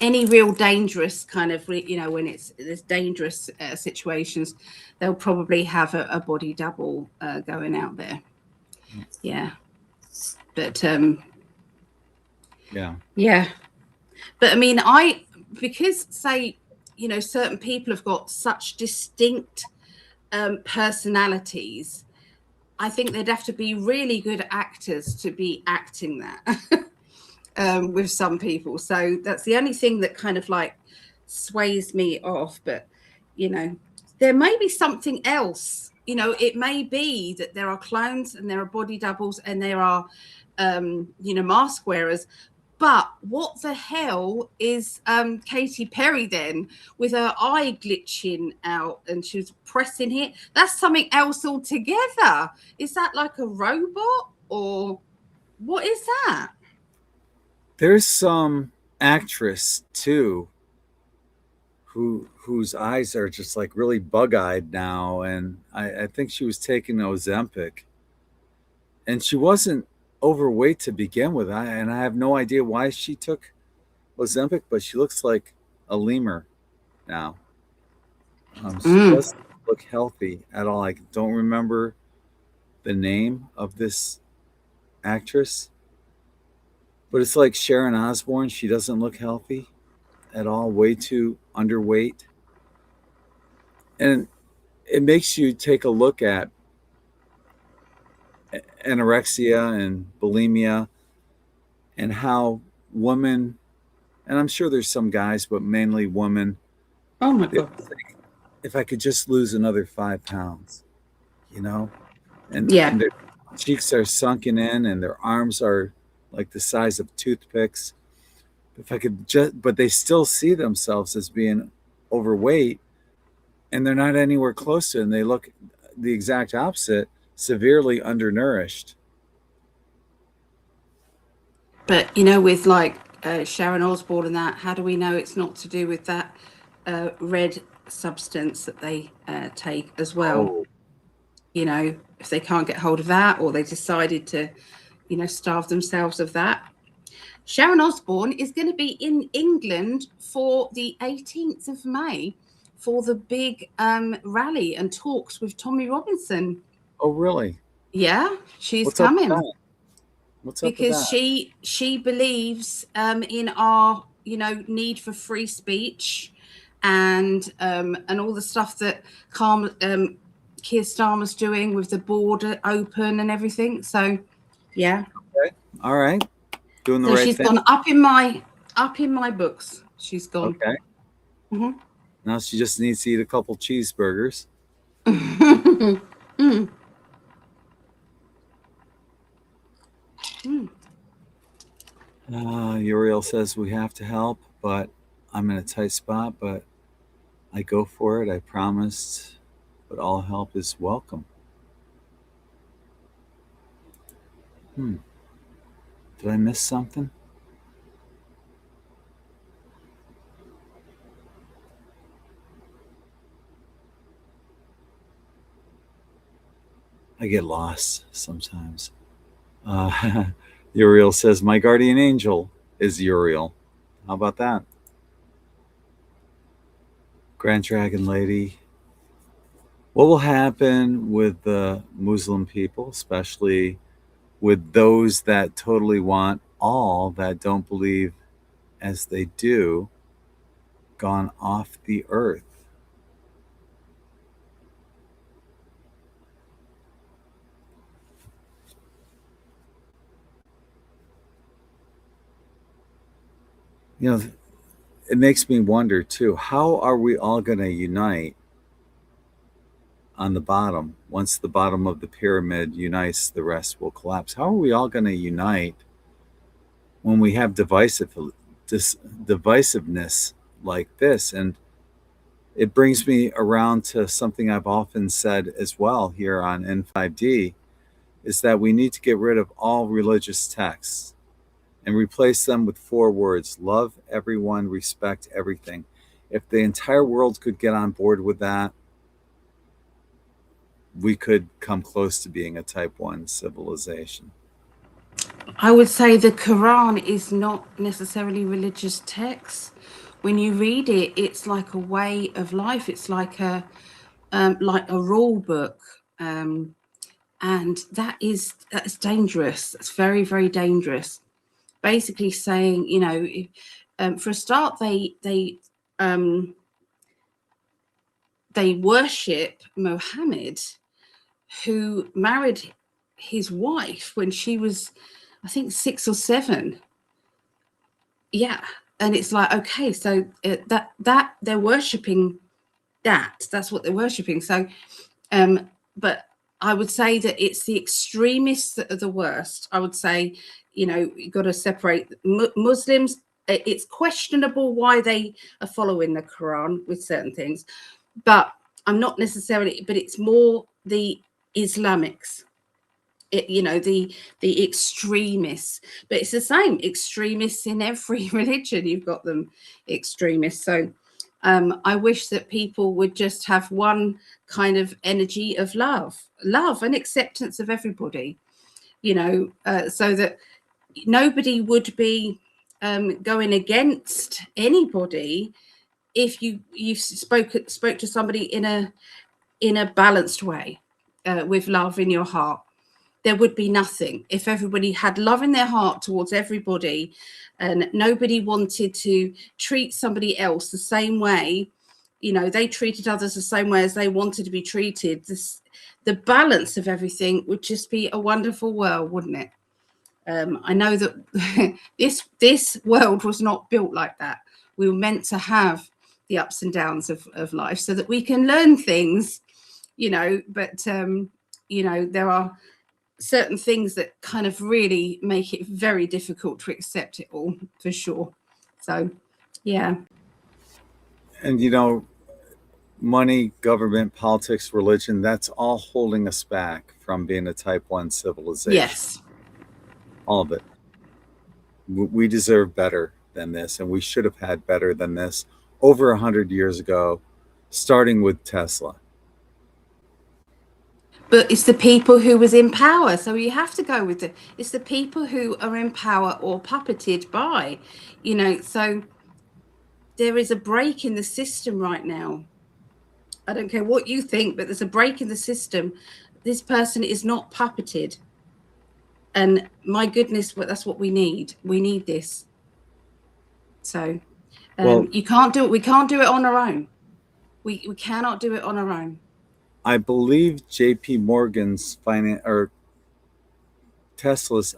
Any real dangerous kind of, when there's dangerous situations, they'll probably have a body double going out there. Yeah. But yeah. But I mean, because say, certain people have got such distinct personalities, I think they'd have to be really good actors to be acting that with some people. So that's the only thing that kind of like sways me off. But, there may be something else. It may be that there are clones and there are body doubles and there are, mask wearers. But what the hell is Katy Perry then with her eye glitching out and she was pressing it? That's something else altogether. Is that like a robot or what is that? There's some actress too whose eyes are just like really bug-eyed now, and I think she was taking Ozempic, and she wasn't overweight to begin with, and I have no idea why she took Ozempic, but she looks like a lemur now. She doesn't look healthy at all. I don't remember the name of this actress, but it's like Sharon Osbourne. She doesn't look healthy at all, way too underweight. And it makes you take a look at anorexia and bulimia and how women, and I'm sure there's some guys, but mainly women, Oh my they God. think, if I could just lose another 5 pounds, you know, and Yeah. their cheeks are sunken in and their arms are like the size of toothpicks. If I could just, but they still see themselves as being overweight and they're not anywhere close to it. And they look the exact opposite, severely undernourished. But, you know, with like Sharon Osbourne and that, how do we know it's not to do with that red substance that they take as well? Oh. You know, if they can't get hold of that, or they decided to, you know, starve themselves of that. Sharon Osbourne is going to be in England for the 18th of May for the big rally and talks with Tommy Robinson. Oh, really? Yeah, she's What's up with coming. that? What's up with Because that? she believes in our, you know, need for free speech and all the stuff that Keir Starmer's doing with the border open and everything. So yeah. Okay. All right. Doing the So right she's thing. gone up in my books. She's gone. Okay. Now she just needs to eat a couple cheeseburgers. Uriel says we have to help, but I'm in a tight spot, but I go for it. I promised, but all help is welcome. Did I miss something? I get lost sometimes. Uriel says, my guardian angel is Uriel. How about that? Grand Dragon Lady. What will happen with the Muslim people, especially with those that totally want all that don't believe as they do, gone off the earth? You know, it makes me wonder too, how are we all going to unite on the bottom? Once the bottom of the pyramid unites, the rest will collapse. How are we all going to unite when we have divisiveness like this? And it brings me around to something I've often said as well here on In5D, is that we need to get rid of all religious texts and replace them with 4 words: love everyone, respect everything. If the entire world could get on board with that, we could come close to being a type 1 civilization. I would say the Quran is not necessarily religious text. When you read it, it's like a way of life. It's like a rule book, and that's dangerous. It's very, very dangerous. Basically saying, you know, for a start, they worship Mohammed, who married his wife when she was, I think, 6 or 7. Yeah. And it's like, okay, so that they're worshipping that's what they're worshipping. So but I would say that it's the extremists that are the worst. I would say, you know, you've got to separate Muslims. It's questionable why they are following the Quran with certain things, but I'm not necessarily, but it's more the Islamics. You know, the extremists, but it's the same extremists in every religion. You've got them extremists. So I wish that people would just have one kind of energy of love and acceptance of everybody, you know, so that nobody would be going against anybody if you spoke to somebody in a balanced way, with love in your heart. There would be nothing if everybody had love in their heart towards everybody, and nobody wanted to treat somebody else the same way. You know, they treated others the same way as they wanted to be treated. The balance of everything would just be a wonderful world, wouldn't it? I know that this world was not built like that. We were meant to have the ups and downs of life so that we can learn things, you know, but you know, there are certain things that kind of really make it very difficult to accept it all, for sure. So yeah. And you know, money, government, politics, religion, that's all holding us back from being a type 1 civilization. Yes. All of it. We deserve better than this, and we should have had better than this over 100 years ago, starting with Tesla. But it's the people who was in power. So you have to go with it's the people who are in power or puppeted by, you know, so there is a break in the system right now. I don't care what you think, but there's a break in the system. This person is not puppeted. And my goodness, that's what we need. We need this. So well, you can't do it. We can't do it on our own. We cannot do it on our own. I believe JP Morgan's Tesla's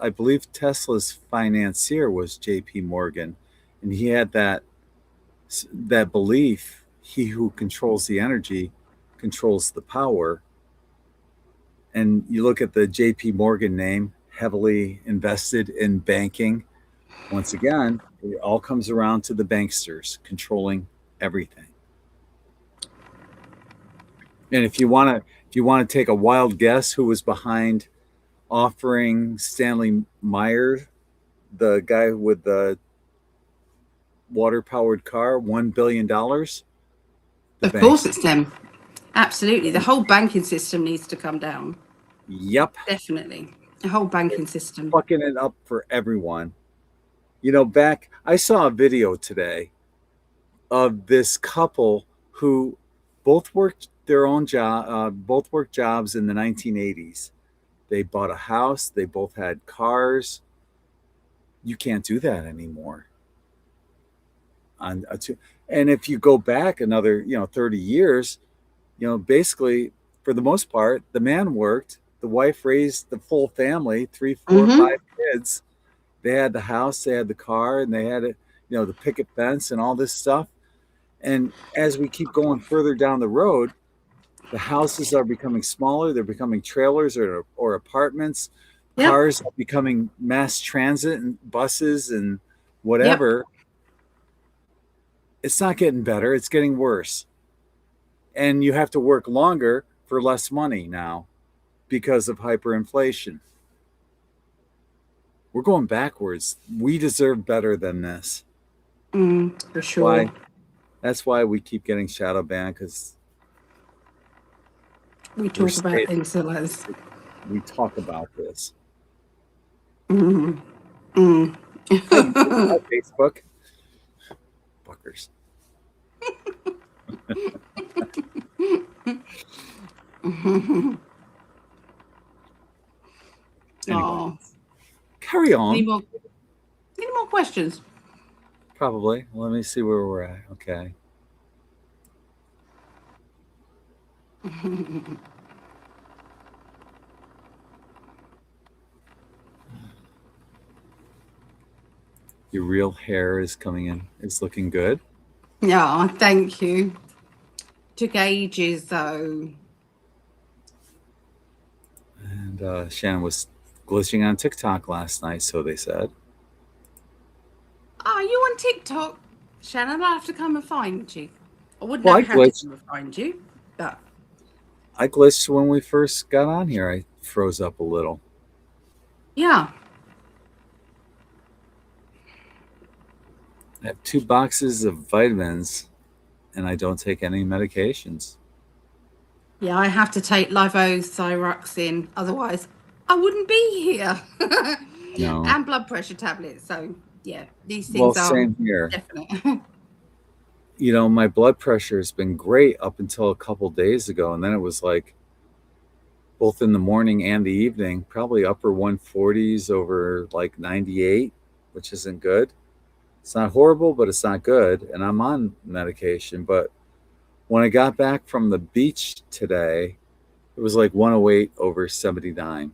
financier was JP Morgan, and he had that belief, he who controls the energy controls the power. And you look at the JP Morgan name, heavily invested in banking. Once again, it all comes around to the banksters controlling everything. And if you want to take a wild guess who was behind offering Stanley Meyer, the guy with the water-powered car, $1 billion? Of course it's them. Absolutely. The whole banking system needs to come down. Yep. Definitely. The whole banking system. Fucking it up for everyone. You know, I saw a video today of this couple who both worked their own job, both worked jobs in the 1980s. They bought a house. They both had cars. You can't do that anymore. And if you go back another, 30 years, basically, for the most part, the man worked. The wife raised the full family, 3, 4, 5 kids. They had the house, they had the car, and they had it, the picket fence and all this stuff. And as we keep going further down the road, the houses are becoming smaller. They're becoming trailers or apartments. Yep. Cars are becoming mass transit and buses and whatever. Yep. It's not getting better. It's getting worse. And you have to work longer for less money now because of hyperinflation. We're going backwards. We deserve better than this. For sure. That's why we keep getting shadow banned, because we talk about things like this. We talk about this. Facebook. Fuckers. Anyway, carry on. Any more questions? Probably. Let me see where we're at. Okay. Your real hair is coming in. It's looking good. Yeah, thank you. Took ages though. And Shannon was glitching on TikTok last night, so they said. Are you on TikTok, Shannon? I'll have to come and find you. I wouldn't know how to come and find you, but I glitched when we first got on here. I froze up a little. Yeah. I have 2 boxes of vitamins, and I don't take any medications. Yeah, I have to take levothyroxine, otherwise I wouldn't be here. No. And blood pressure tablets. So Yeah, these Well, things are same here. definite. You know, my blood pressure has been great up until a couple days ago, and then it was like both in the morning and the evening, probably upper 140s over like 98, which isn't good. It's not horrible, but it's not good. And I'm on medication. But when I got back from the beach today, it was like 108 over 79.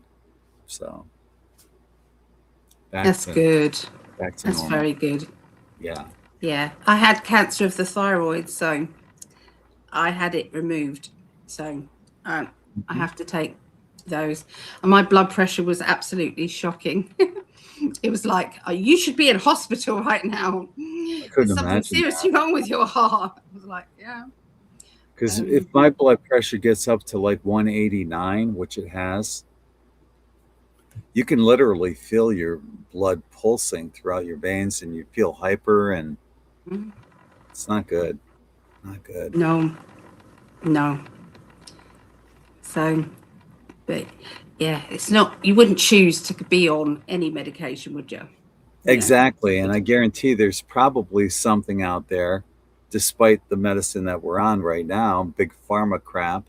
So back That's to good. back to That's normal. very good. Yeah. Yeah, I had cancer of the thyroid, so I had it removed. So I Mhm. have to take those. And my blood pressure was absolutely shocking. It was like, oh, you should be in hospital right now. I There's couldn't something imagine seriously that. wrong with your heart. I was like, yeah. Because if Um, my blood pressure gets up to like 189, which it has, you can literally feel your blood pulsing throughout your veins and you feel hyper, and it's not good. Not good. no, no. So, but yeah, it's not, you wouldn't choose to be on any medication, would you? You know, Exactly. And I guarantee there's probably something out there, despite the medicine that we're on right now, big pharma crap.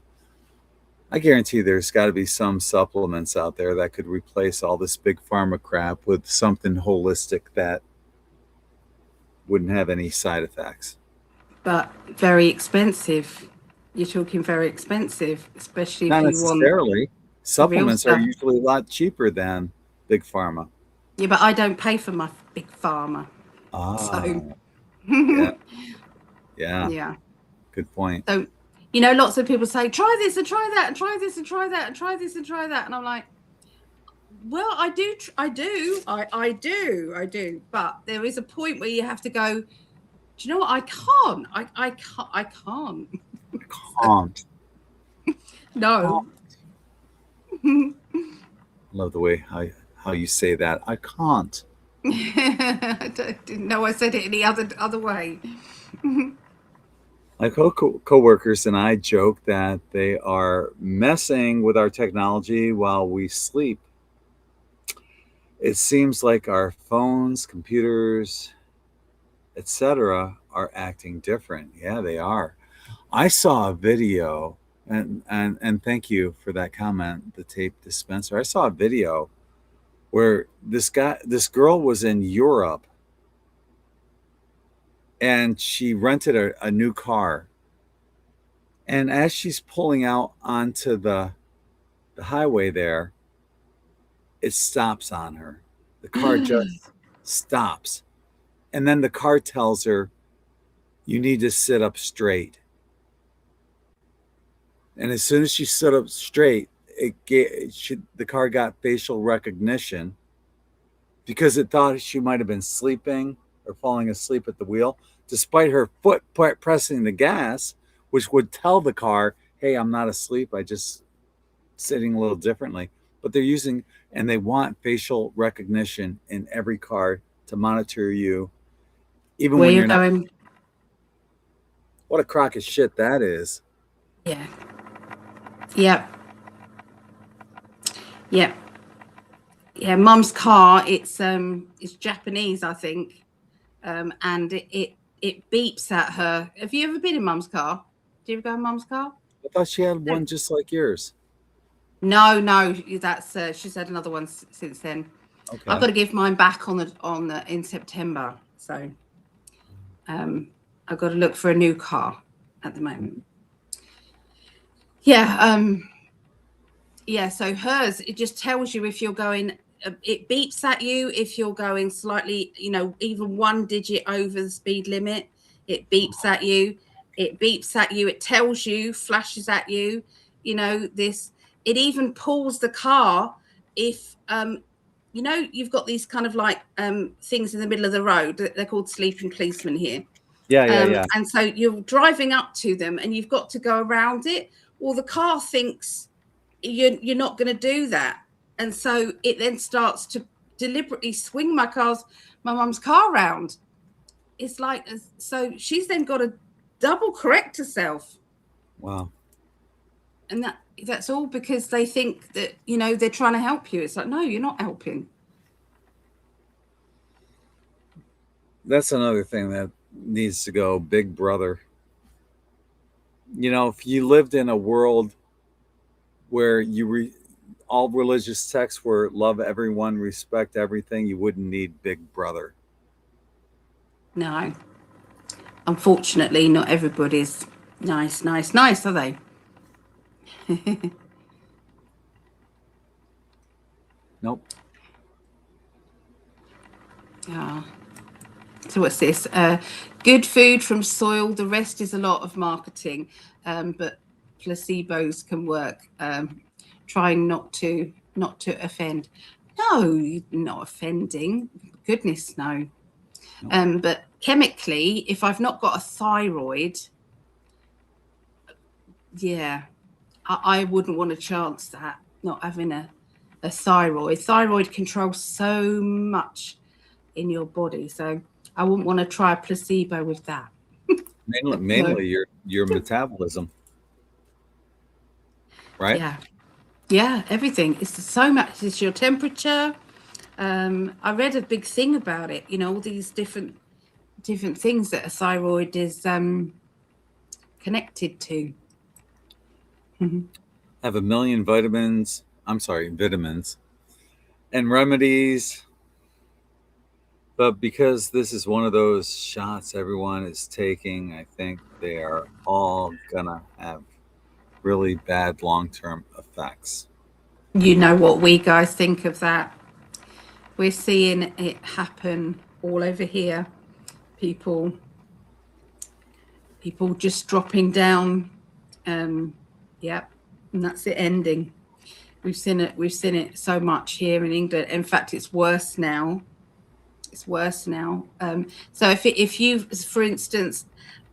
I guarantee there's got to be some supplements out there that could replace all this big pharma crap with something holistic that wouldn't have any side effects. but very expensive. You're talking very expensive, especially Not if you want necessarily. the real Supplements are stuff. usually a lot cheaper than big pharma. Yeah, but I don't pay for my big pharma. Ah, So, yeah, yeah. yeah. Good point. So, you know, lots of people say, try this and try that and try this and try that and try this and try that. And I'm like, well, I do, I do. But there is a point where you have to go, do you know what? I can't. I can't. Can't. No. Love the way how you say that. I can't. I didn't know I said it any other way. My co-workers and I joke that they are messing with our technology while we sleep. It seems like our phones, computers, etc., are acting different. Yeah, they are. I saw a video, and thank you for that comment, the tape dispenser. I saw a video where this girl was in Europe, and she rented a new car. And as she's pulling out onto the highway there, it stops on her. The car just stops. And then the car tells her, you need to sit up straight. And as soon as she stood up straight, the car got facial recognition because it thought she might have been sleeping or falling asleep at the wheel, despite her foot pressing the gas, which would tell the car, hey, I'm not asleep. I just sitting a little differently. But they're using, and they want facial recognition in every car to monitor you, even Where when you're you're not. going? What a crock of shit that is. Yeah. Yep. Yep. Yeah. Mum's car. It's Japanese, I think, and it beeps at her. Have you ever been in Mum's car? Do you ever go in Mum's car? I thought she had one just like yours. No, no. That's she's had another one since then. I've Okay. got to give mine back on the in September. So I've got to look for a new car at the moment. Yeah. Yeah. So hers, it just tells you if you're going. It beeps at you if you're going slightly, even one digit over the speed limit. It beeps at you. It beeps at you. It tells you, flashes at you. This. It even pulls the car if you've got these kind of like things in the middle of the road. They're called sleeping policemen here. Yeah, yeah, yeah. And so you're driving up to them and you've got to go around it. Well, the car thinks you're not going to do that. And so it then starts to deliberately swing my mum's car around. It's like, so she's then got to double correct herself. Wow. And that's all because they think that, they're trying to help you. It's like, no, you're not helping. that's another thing that needs to go. Big Brother. You know, if you lived in a world where all religious texts were love everyone, respect everything, you wouldn't need Big Brother. No. Unfortunately, not everybody's nice, are they? Nope. Oh. So what's this? Good food from soil. The rest is a lot of marketing, but placebos can work. Trying not to offend. No, not offending. Goodness, no. But chemically, if I've not got a thyroid, yeah, I wouldn't want to chance that, not having a thyroid. Thyroid controls so much in your body, so I wouldn't want to try a placebo with that. Mainly your metabolism, right? Yeah, everything. It's so much. It's your temperature. I read a big thing about it. You know, all these different things that a thyroid is connected to. Have a million vitamins and remedies. But because this is one of those shots everyone is taking, I think they are all gonna have really bad long-term effects. You know what we guys think of that? We're seeing it happen all over here. People just dropping down. Yep, and that's it ending. We've seen it so much here in England. In fact, it's worse now. So if you, for instance,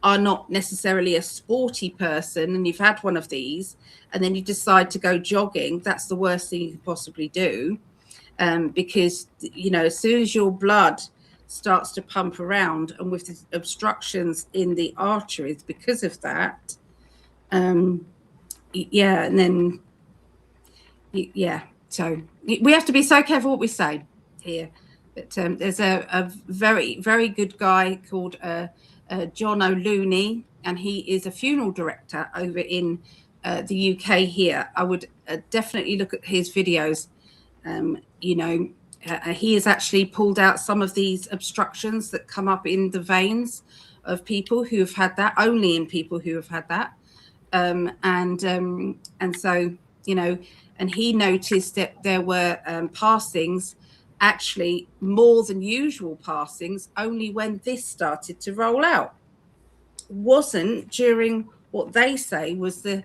are not necessarily a sporty person and you've had one of these and then you decide to go jogging, that's the worst thing you could possibly do, because, you know, as soon as your blood starts to pump around and with the obstructions in the arteries because of that, yeah, and then yeah, so we have to be so careful what we say here. But there's a very, very good guy called John O'Looney, and he is a funeral director over in the UK here. I would definitely look at his videos. You know, he has actually pulled out some of these obstructions that come up in the veins of people who have had that, only in people who have had that. And so, you know, and he noticed that there were passings, actually more than usual passings, only when this started to roll out. Wasn't during what they say was the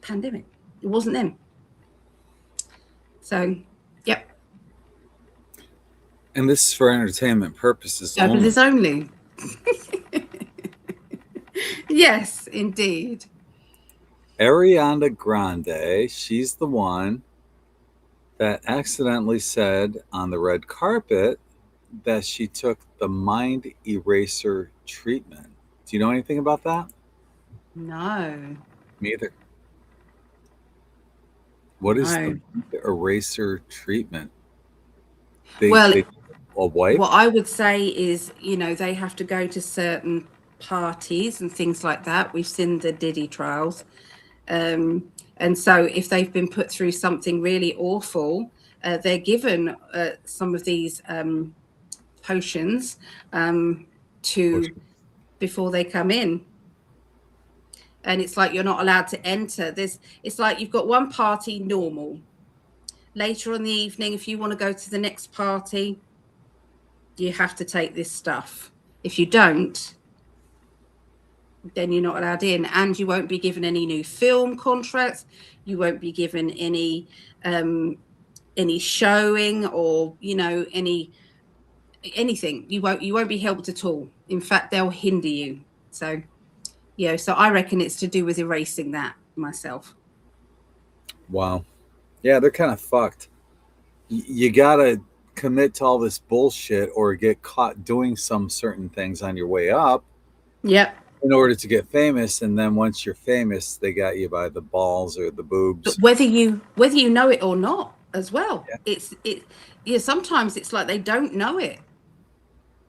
pandemic. It wasn't them. So, yep. And this is for entertainment purposes Purposes only. Yes, indeed. Ariana Grande, she's the one that accidentally said on the red carpet that she took the mind eraser treatment. Do you know anything about that? No. Me either. What is the eraser treatment? What I would say is, you know, they have to go to certain parties and things like that. We've seen the Diddy trials. And so if they've been put through something really awful, they're given some of these potions before they come in. And it's like you're not allowed to enter. It's like you've got one party normal. Later on the evening, if you want to go to the next party, you have to take this stuff. If you don't, then you're not allowed in, and you won't be given any new film contracts. You won't be given any showing or, you know, anything. You won't be helped at all. In fact, they'll hinder you. So, yeah. So I reckon it's to do with erasing that myself. Wow. Yeah, they're kind of fucked. You gotta commit to all this bullshit or get caught doing some certain things on your way up. Yep. In order to get famous, and then once you're famous, they got you by the balls or the boobs. But whether you know it or not, as well. Yeah. Sometimes it's like they don't know it.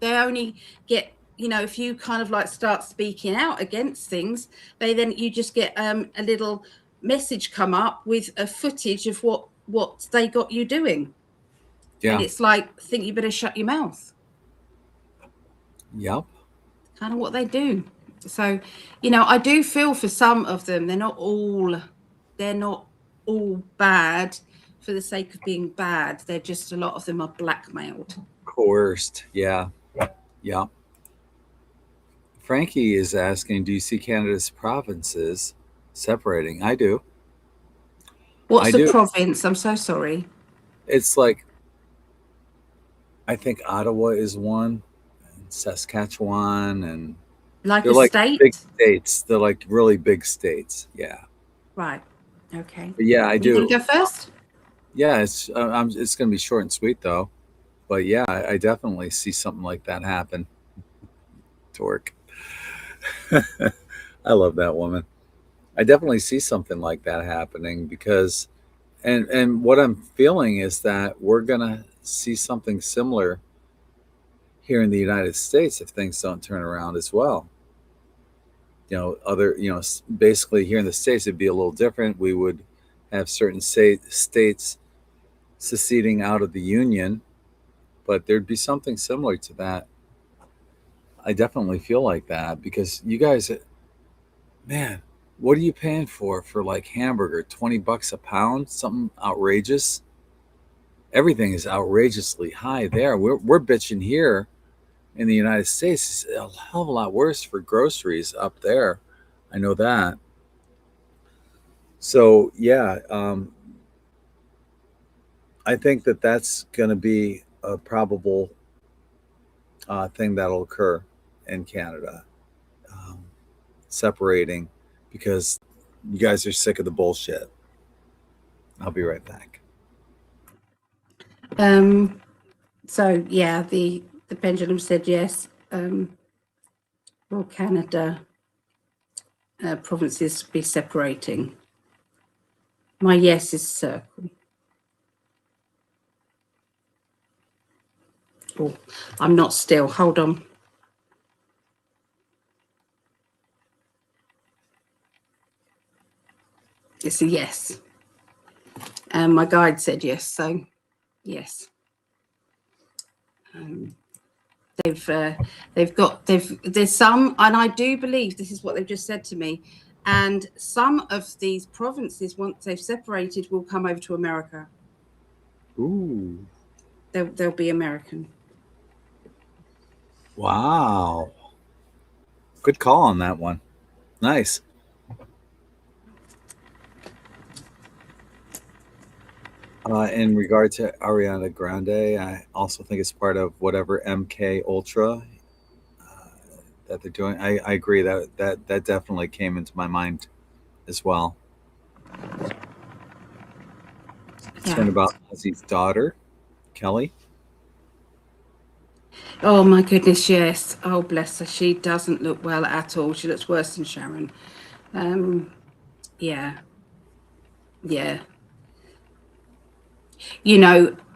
They only get, if you kind of like start speaking out against things, you just get a little message come up with a footage of what they got you doing. Yeah. And it's like, I think you better shut your mouth. Yep. Kind of what they do. So, I do feel for some of them. They're not all bad for the sake of being bad. They're just, a lot of them are blackmailed. Coerced. Yeah. Yeah. Frankie is asking, do you see Canada's provinces separating? I do. What's I the do. province? I'm so sorry. It's like, I think Ottawa is one, and Saskatchewan, and Like they're a like state? big states. They're like really big states. Yeah. Right. Okay. But yeah, I You want do. to go first? Yeah, it's going to be short and sweet though. But yeah, I definitely see something like that happen. Torque. I love that woman. I definitely see something like that happening because, and what I'm feeling is that we're gonna see something similar here in the United States if things don't turn around as well. Basically here in the States it'd be a little different. We would have certain states seceding out of the union, but there'd be something similar to that. I definitely feel like that because you guys, man, what are you paying for like hamburger? $20 a pound? Something outrageous? Everything is outrageously high there. We're bitching here in the United States. It's a hell of a lot worse for groceries up there. I know that. So yeah, I think that that's going to be a probable thing that'll occur in Canada, um, separating because you guys are sick of the bullshit. I'll be right back. So yeah, the pendulum said yes. Will Canada provinces be separating? My yes is circle. Oh, I'm not still. Hold on. It's a yes. And my guide said yes, so yes. There's some, and I do believe this is what they've just said to me. And some of these provinces, once they've separated, will come over to America. Ooh. They'll be American. Wow. Good call on that one. Nice. In regard to Ariana Grande, I also think it's part of whatever MK Ultra that they're doing. I agree that definitely came into my mind as well. Concerned about Ozzy's daughter, Kelly. Oh my goodness, yes. Oh bless her. She doesn't look well at all. She looks worse than Sharon. Yeah.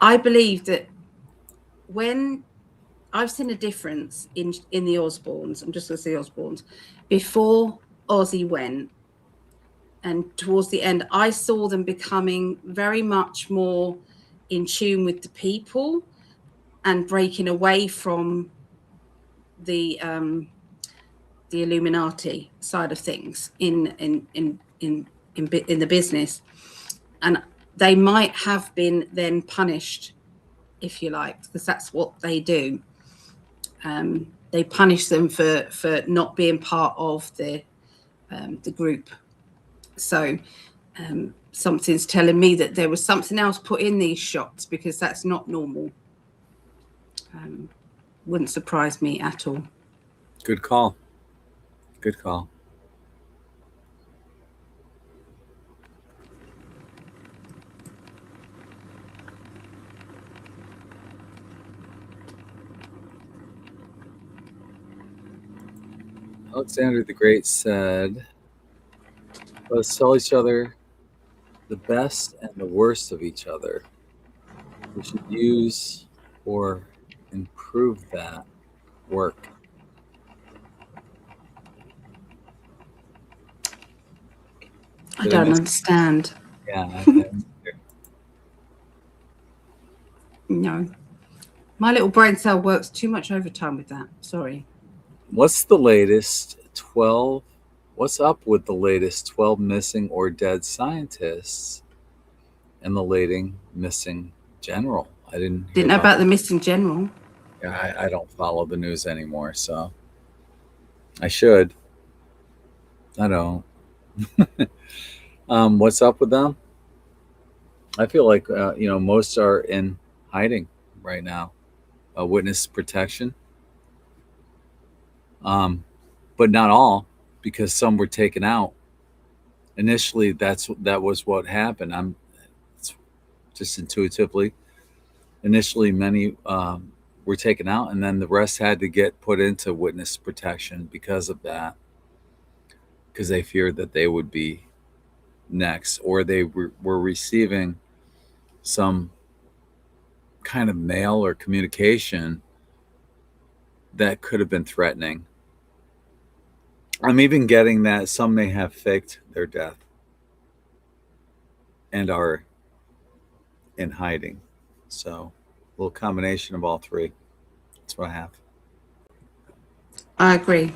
I believe that when I've seen a difference in the Osbournes, I'm just going to say Osbournes, before Ozzy went and towards the end, I saw them becoming very much more in tune with the people and breaking away from the Illuminati side of things in the business, and they might have been then punished, if you like, because that's what they do. They punish them for not being part of the group. So something's telling me that there was something else put in these shots because that's not normal. Wouldn't surprise me at all. Good call. Good call. Alexander the Great said, let us tell each other the best and the worst of each other. We should use or improve that. work? I don't understand. Yeah. No. My little brain cell works too much overtime with that. Sorry. What's the latest 12? What's up with the latest 12 missing or dead scientists and the latest missing general? I didn't hear Didn't know about the missing general. Yeah, I don't follow the news anymore, so I should. I don't. What's up with them? I feel like most are in hiding right now, witness protection, but not all, because some were taken out. Initially, that was what happened. I'm just intuitively. Initially, many were taken out, and then the rest had to get put into witness protection because of that, because they feared that they would be next, or they were receiving some kind of mail or communication that could have been threatening. I'm even getting that some may have faked their death and are in hiding. So, a little combination of all three. That's what I have. I agree.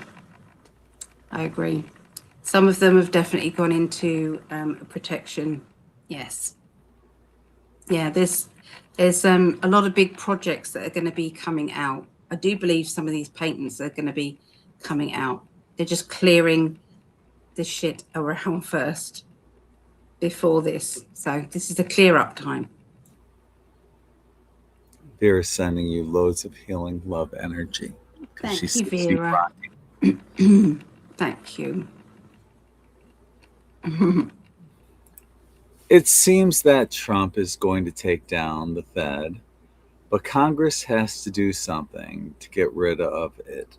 Some of them have definitely gone into protection. Yes. Yeah, there's a lot of big projects that are going to be coming out. I do believe some of these patents are going to be coming out. They're just clearing the shit around first before this. So this is a clear up time. Vera is sending you loads of healing love energy. Thank you, Vera. Thank you. It seems that Trump is going to take down the Fed, but Congress has to do something to get rid of it.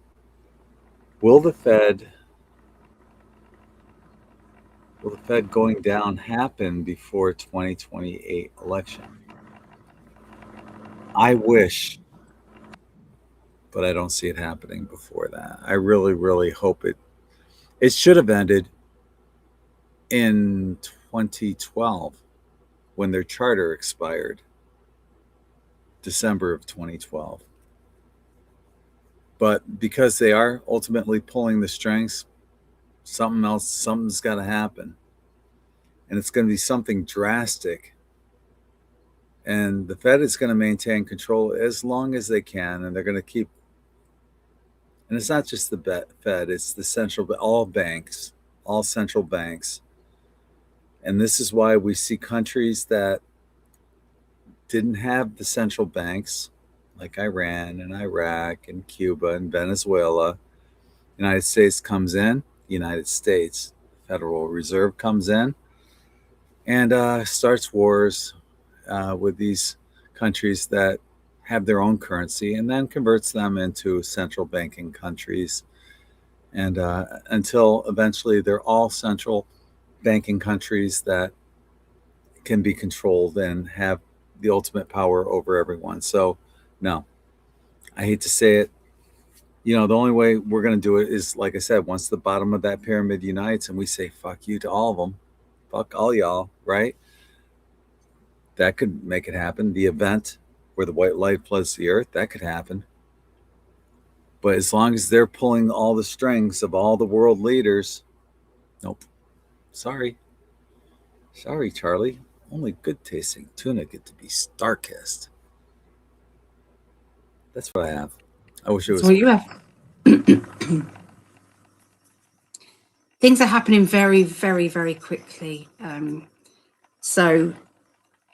Will the Fed going down happen before 2028 election? I wish, but I don't see it happening before that. I really, really hope it should have ended in 2012 when their charter expired, December of 2012. But because they are ultimately pulling the strings, something's got to happen. And it's going to be something drastic. And the Fed is going to maintain control as long as they can, and they're going to keep. And it's not just the Fed; it's the all banks, all central banks. And this is why we see countries that didn't have the central banks, like Iran and Iraq and Cuba and Venezuela. United States comes in. United States Federal Reserve comes in and starts wars with these countries that have their own currency, and then converts them into central banking countries. And until eventually they're all central banking countries that can be controlled and have the ultimate power over everyone. So, no, I hate to say it. The only way we're going to do it is, like I said, once the bottom of that pyramid unites and we say, fuck you to all of them, fuck all y'all, right? That could make it happen. The event where the white light floods the earth, that could happen. But as long as they're pulling all the strings of all the world leaders, nope. Sorry, Charlie. Only good tasting tuna get to be star-kissed. That's what I have. I wish it was. That's what you have. Things are happening very, very, very quickly. So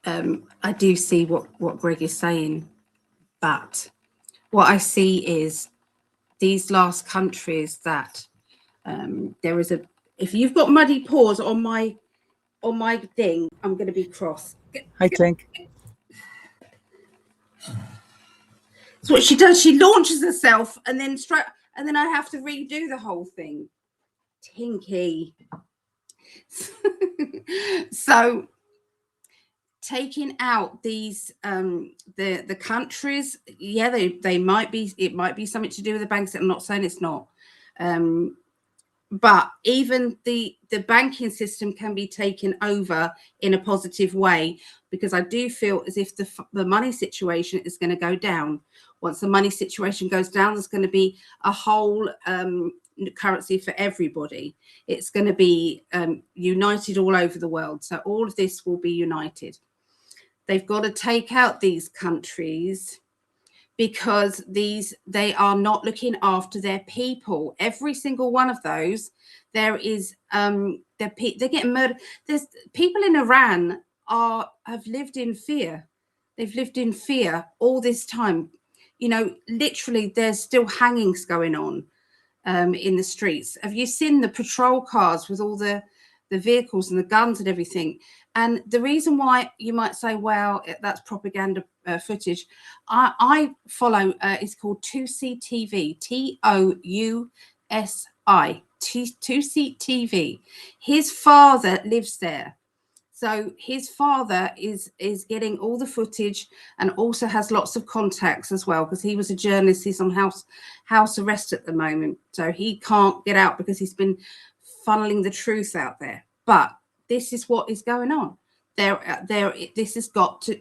I do see what Greg is saying, but what I see is these last countries that there is if you've got muddy paws on my thing, I'm going to be cross. Hi, Tink. That's what she does. She launches herself and then I have to redo the whole thing. Tinky. So taking out these the countries, yeah, they might be, it might be something to do with the banks. I'm not saying it's not, but even the banking system can be taken over in a positive way, because I do feel as if the money situation is going to go down. Once the money situation goes down, there's going to be a whole currency for everybody. It's going to be united all over the world. So all of this will be united. They've got to take out these countries because they are not looking after their people. Every single one of those, there is they're getting murdered. There's people in Iran have lived in fear. They've lived in fear all this time. You know, literally, there's still hangings going on in the streets. Have you seen the patrol cars with all the vehicles and the guns and everything? And the reason why you might say, well, that's propaganda footage, I follow, it's called 2C TV, TOUSI, 2C TV. His father lives there. So his father is getting all the footage and also has lots of contacts as well, because he was a journalist. He's on house arrest at the moment. So he can't get out because he's been funneling the truth out there. But this is what is going on. This has got to,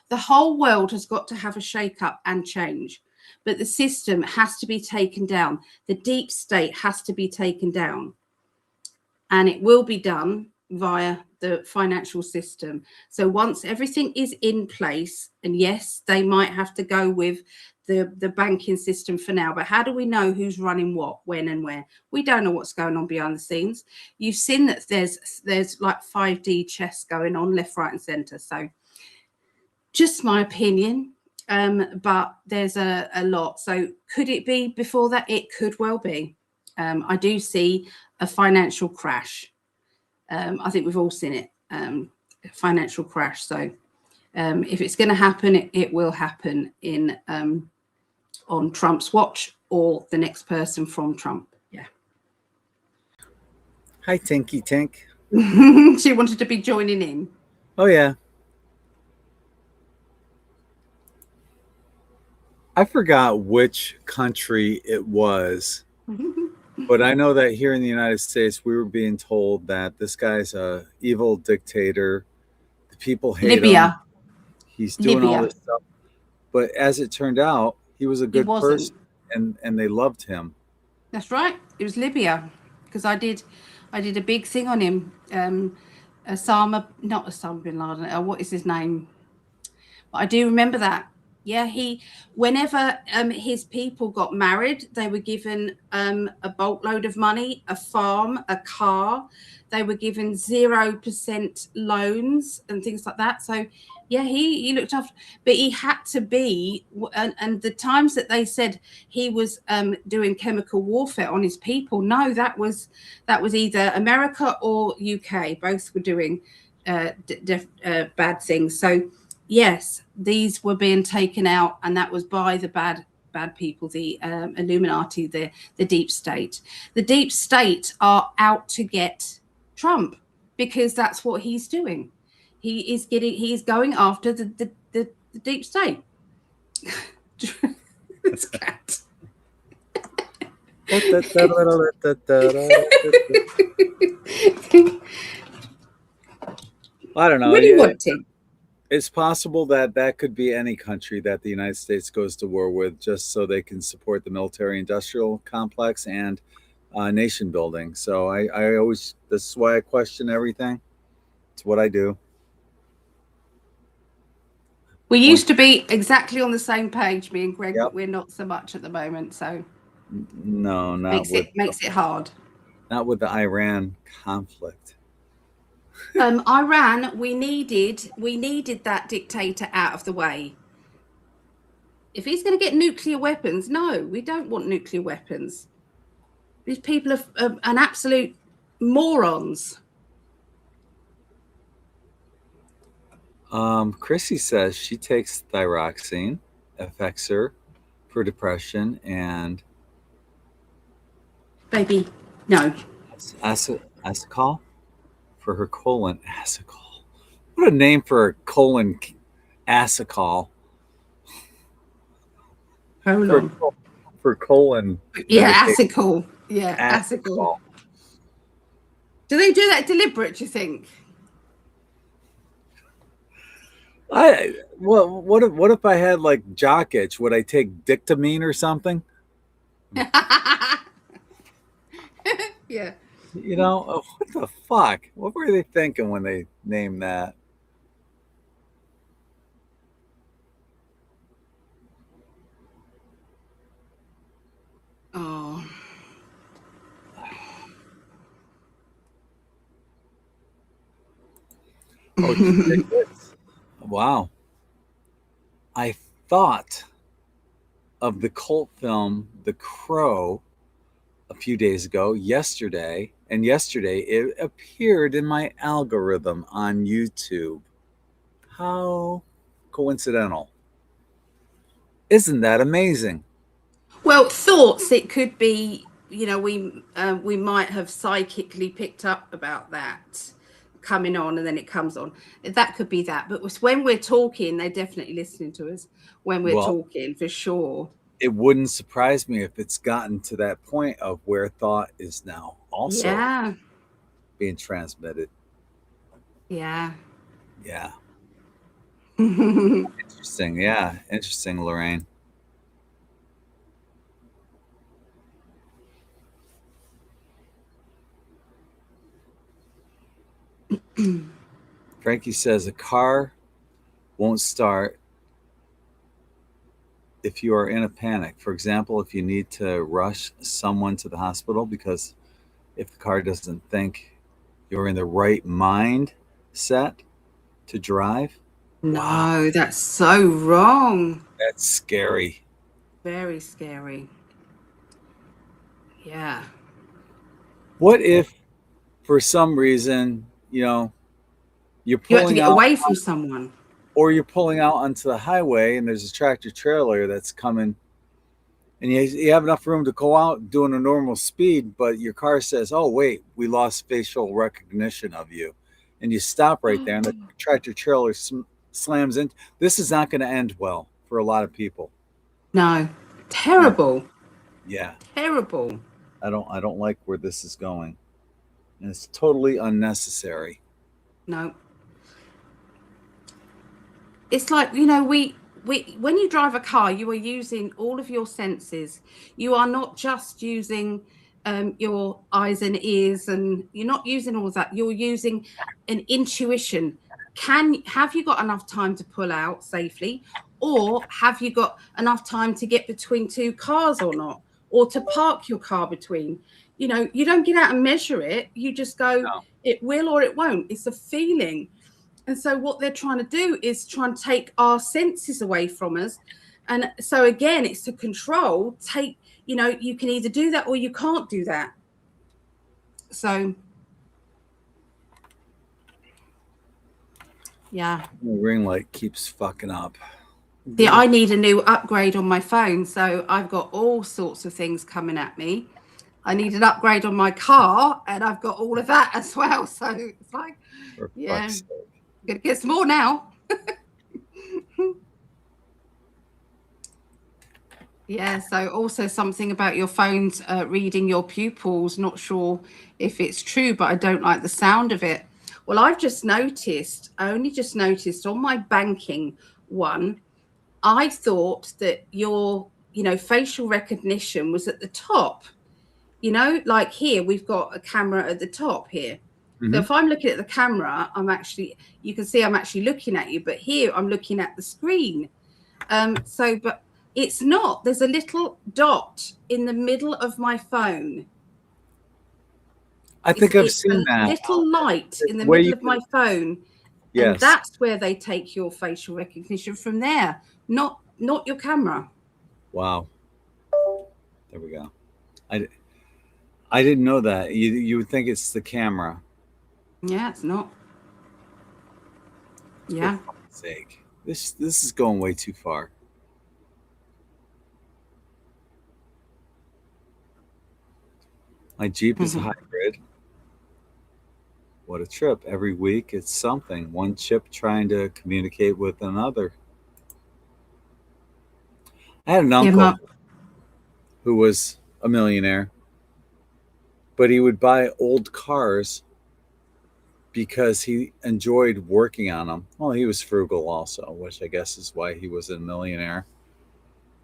the whole world has got to have a shake up and change. But the system has to be taken down. The deep state has to be taken down. And it will be done via the financial system. So once everything is in place, and yes, they might have to go with the banking system for now, but how do we know who's running what, when and where? We don't know what's going on behind the scenes. You've seen that there's like 5D chess going on left, right and center. So just my opinion, but there's a lot. So could it be before that? It could well be. I do see a financial crash. I think we've all seen it, financial crash. So if it's going to happen, it will happen in on Trump's watch or the next person from Trump. Yeah. Hi, Tinky Tink. She wanted to be joining in. Oh, yeah. I forgot which country it was, but I know that here in the United States, we were being told that this guy's a evil dictator. The people hate him. He's doing all this stuff. But as it turned out, he was a good person, and they loved him. That's right. It was Libya, because I did a big thing on him. Not Osama bin Laden. What is his name? But I do remember that. Yeah, whenever his people got married, they were given a boatload of money, a farm, a car. They were given 0% loans and things like that. So, yeah, he looked after, but he had to be, and the times that they said he was doing chemical warfare on his people, no, that was either America or UK. Both were doing bad things. So, yes, these were being taken out, and that was by the bad people, the Illuminati, the deep state. The deep state are out to get Trump, because that's what he's doing. He's going after the deep state. It's cat. I don't know. What do you want to? It's possible that could be any country that the United States goes to war with, just so they can support the military-industrial complex and nation building. So I always, this is why I question everything. It's what I do. We used to be exactly on the same page, me and Greg, Yep. but we're not so much at the moment. So no, makes it hard. Not with the Iran conflict. Iran, we needed that dictator out of the way. If he's going to get nuclear weapons, no, we don't want nuclear weapons. These people are an absolute morons. Chrissy says she takes thyroxine, affects her for depression and baby, no. Acicol for her colon. Acicol. What a name for a colon acicol. For Colon. for colon Yeah, medication. acicol. Yeah, acicol. Acicol. Do they do that deliberate, do you think? What if I had like jock itch? Would I take dictamine or something? Yeah. You know, what the fuck? What were they thinking when they named that? Oh. Oh, did you take this? Wow. I thought of the cult film The Crow a few days ago, yesterday, and yesterday it appeared in my algorithm on YouTube. How coincidental. Isn't that amazing? Well, thoughts. It could be. We might have psychically picked up about that coming on, and then it comes on. That could be that. But when we're talking, they're definitely listening to us when we're Well, talking, for sure. it wouldn't surprise me if it's gotten to that point of where thought is now also Yeah. being transmitted. Yeah. Yeah. Yeah. Interesting. Yeah. Interesting, Lorraine. Frankie says a car won't start if you are in a panic. For example, if you need to rush someone to the hospital, because if the car doesn't think you're in the right mind set to drive. Wow, No, that's so wrong. that's scary. Very scary. Yeah. What if for some reason, you're You have to pulling get out away from someone. or you're pulling out onto the highway and there's a tractor trailer that's coming and you have enough room to go out doing a normal speed, but your car says, oh, wait, we lost facial recognition of you. And you stop right there and the tractor trailer slams in. This is not going to end well for a lot of people. No. Yeah. Terrible. Yeah. Terrible. I don't like where this is going. And it's totally unnecessary. No. It's like, we when you drive a car, you are using all of your senses. You are not just using your eyes and ears, and you're not using all of that. You're using an intuition. Have you got enough time to pull out safely, or have you got enough time to get between two cars or not, or to park your car between? You don't get out and measure it. You just go, No. it will or it won't. It's a feeling. And so what they're trying to do is try and take our senses away from us. And so again, it's to control, you can either do that or you can't do that. So yeah. The ring light keeps fucking up. Yeah, I need a new upgrade on my phone. So I've got all sorts of things coming at me. I need an upgrade on my car, and I've got all of that as well. So it's like, For yeah, fuck's sake. gonna get some more now. Yeah, so also something about your phone's reading your pupils. Not sure if it's true, but I don't like the sound of it. Well, I only just noticed on my banking one, I thought that your, facial recognition was at the top. Like here, we've got a camera at the top here. So Mm-hmm. if I'm looking at the camera, you can see I'm actually looking at you, but here I'm looking at the screen. But it's not. There's a little dot in the middle of my phone. I think I've It's a seen that. little light in the Where middle you of my can, phone, and yes. that's where they take your facial recognition from there, not your camera. Wow. There we go. I didn't know that. You would think it's the camera. Yeah, it's not. For Yeah. fuck's sake. This is going way too far. My Jeep is hybrid. What a trip. Every week it's something. One chip trying to communicate with another. I had an Yeah, Mark. uncle who was a millionaire, but he would buy old cars because he enjoyed working on them. Well, he was frugal also, which I guess is why he was a millionaire.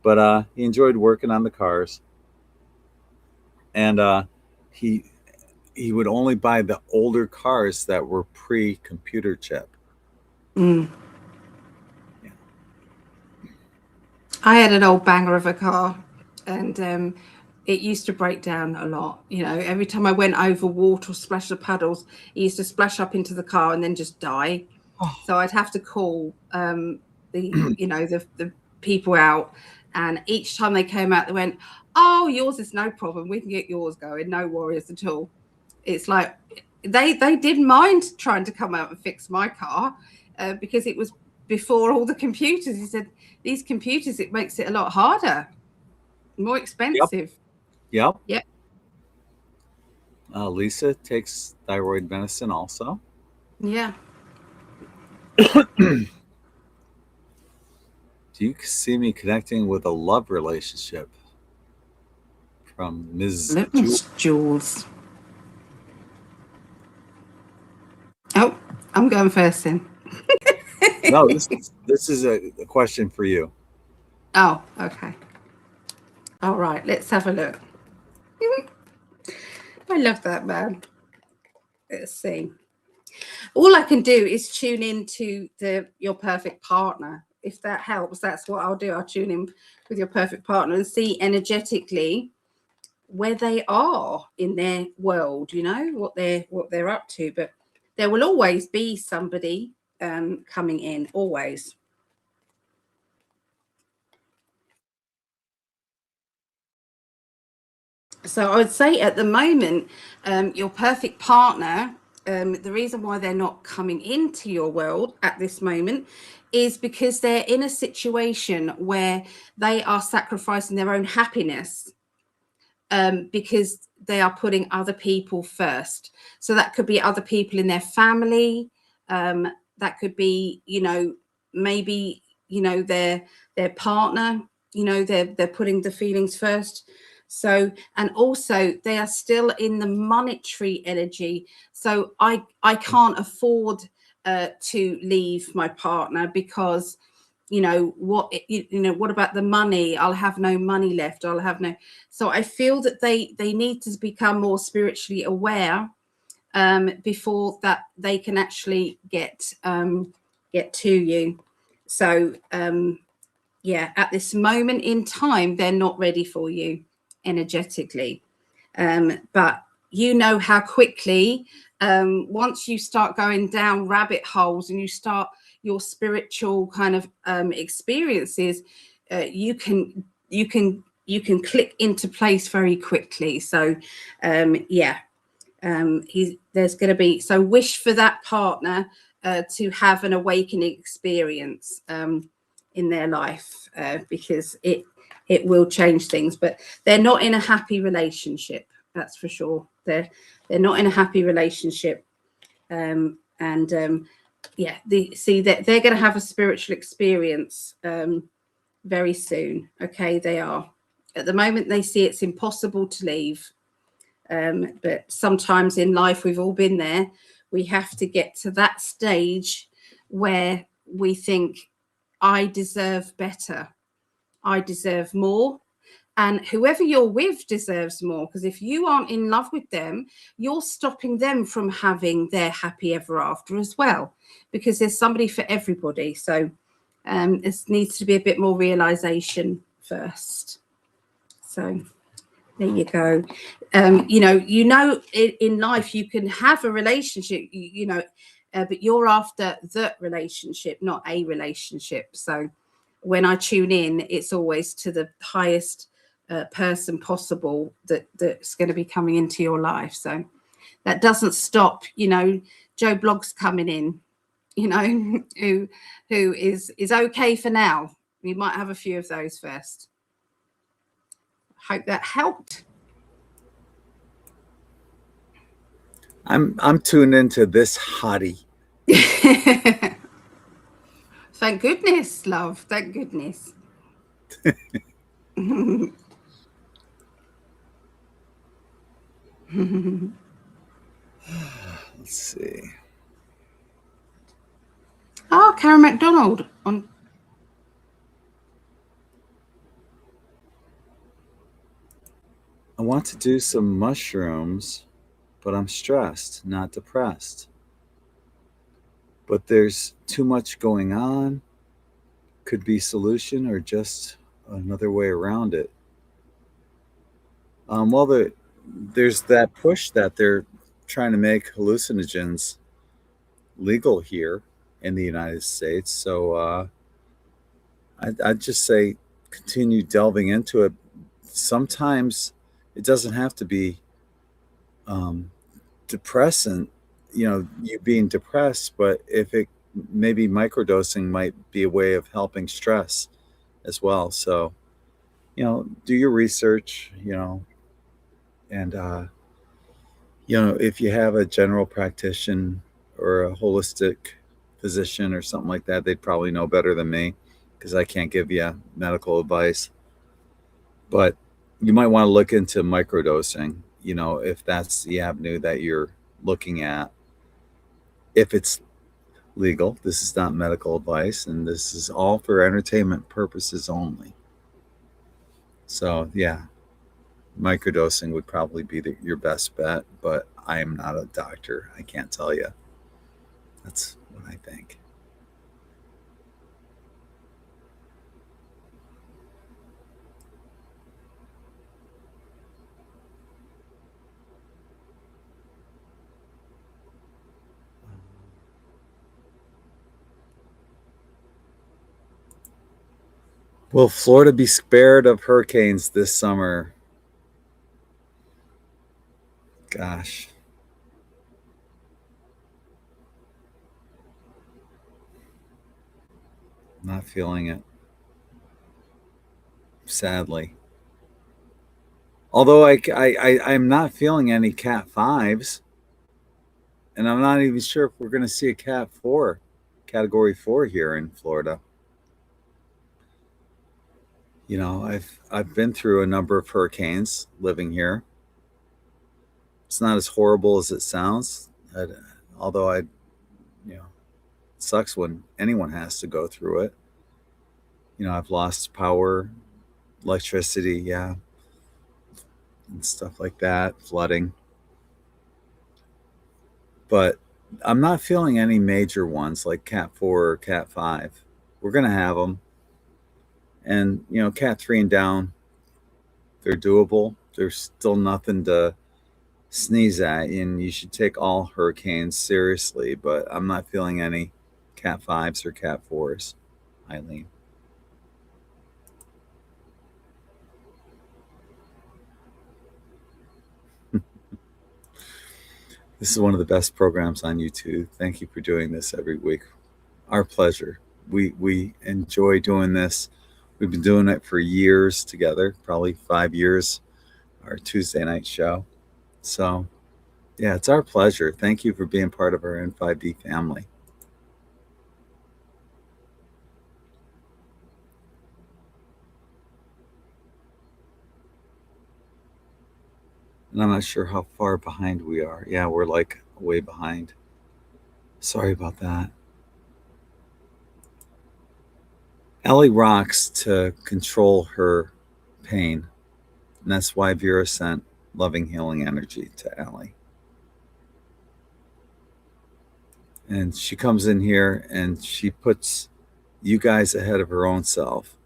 But he enjoyed working on the cars, and he he would only buy the older cars that were pre-computer chip. Mm. Yeah. I had an old banger of a car, and it used to break down a lot. You know, every time I went over water or splashed the puddles, it used to splash up into the car and then just die. So I'd have to call the people out, and each time they came out, they went, "Oh, yours is no problem. We can get yours going. No worries at all." It's like they didn't mind trying to come out and fix my car because it was before all the computers. He said, "These computers, it makes it a lot harder, more Yep. expensive." Yep. Yep. Lisa takes thyroid medicine also. Yeah. Do you see me connecting with a love relationship? From Ms. Look, Jewel. Miss Jules. Oh, I'm going first then. No, this is a question for you. Oh, okay. All right, let's have a look. I love that, man. Let's see. All I can do is tune into your perfect partner. If that helps, that's what I'll do. I'll tune in with your perfect partner and see energetically where they are in their world, you know, what they're up to. But there will always be somebody coming in, always. So I would say at the moment, your perfect partner, the reason why they're not coming into your world at this moment is because they're in a situation where they are sacrificing their own happiness because they are putting other people first. So that could be other people in their family. That could be, you know, maybe, you know, their partner, you know, they're putting the feelings first. So, and also they are still in the monetary energy. So I can't afford to leave my partner because what what about the money? I'll have no money left. I'll have no. So I feel that they need to become more spiritually aware before that they can actually get to you. So yeah, at this moment in time, they're not ready for you energetically. But you know how quickly once you start going down rabbit holes and you start your spiritual kind of experiences, you can click into place very quickly. So yeah, there's going to be, so wish for that partner to have an awakening experience in their life because it will change things. But they're not in a happy relationship, that's for sure. They're not in a happy relationship. Yeah, they're going to have a spiritual experience very soon. Okay, they are. At the moment, they see it's impossible to leave. But sometimes in life, we've all been there. We have to get to that stage where we think, I deserve better. I deserve more. And whoever you're with deserves more, because if you aren't in love with them, you're stopping them from having their happy ever after as well, because there's somebody for everybody. So it needs to be a bit more realization first. So there you go. In life you can have a relationship, but you're after the relationship, not a relationship. So when I tune in, it's always to the highest person possible that's going to be coming into your life. So that doesn't stop, Joe Blogg's coming in, who is okay for now. We might have a few of those first. Hope that helped. I'm tuned into this hottie. Thank goodness, love. Thank goodness. Let's see. Oh, Karen McDonald on. I want to do some mushrooms, but I'm stressed, not depressed. But there's too much going on. Could be solution or just another way around it. Well, there's that push that they're trying to make hallucinogens legal here in the United States. So I'd just say continue delving into it. Sometimes it doesn't have to be um, depressant, you being depressed, but if it maybe microdosing might be a way of helping stress as well. So, do your research, and, if you have a general practitioner or a holistic physician or something like that, they'd probably know better than me because I can't give you medical advice. But you might want to look into microdosing, if that's the avenue that you're looking at. If it's legal, this is not medical advice, and this is all for entertainment purposes only. So, yeah, microdosing would probably be your best bet, but I am not a doctor. I can't tell you. That's what I think. Will Florida be spared of hurricanes this summer? Gosh. Not feeling it, sadly. Although I'm not feeling any Cat 5s, and I'm not even sure if we're going to see a Cat 4, Category 4 here in Florida. I've been through a number of hurricanes living here. It's not as horrible as it sounds, although it sucks when anyone has to go through it. I've lost power, electricity, yeah, and stuff like that, flooding. But I'm not feeling any major ones like Cat 4 or Cat 5. We're going to have them. And, Cat 3 and down, they're doable. There's still nothing to sneeze at, and you should take all hurricanes seriously, but I'm not feeling any Cat 5s or Cat 4s, Eileen. This is one of the best programs on YouTube. Thank you for doing this every week. Our pleasure. We enjoy doing this. We've been doing it for years together, probably 5 years, our Tuesday night show. So, yeah, it's our pleasure. Thank you for being part of our In5D family. And I'm not sure how far behind we are. Yeah, we're like way behind. Sorry about that. Ellie rocks to control her pain. And that's why Vera sent loving healing energy to Ellie. And she comes in here and she puts you guys ahead of her own self,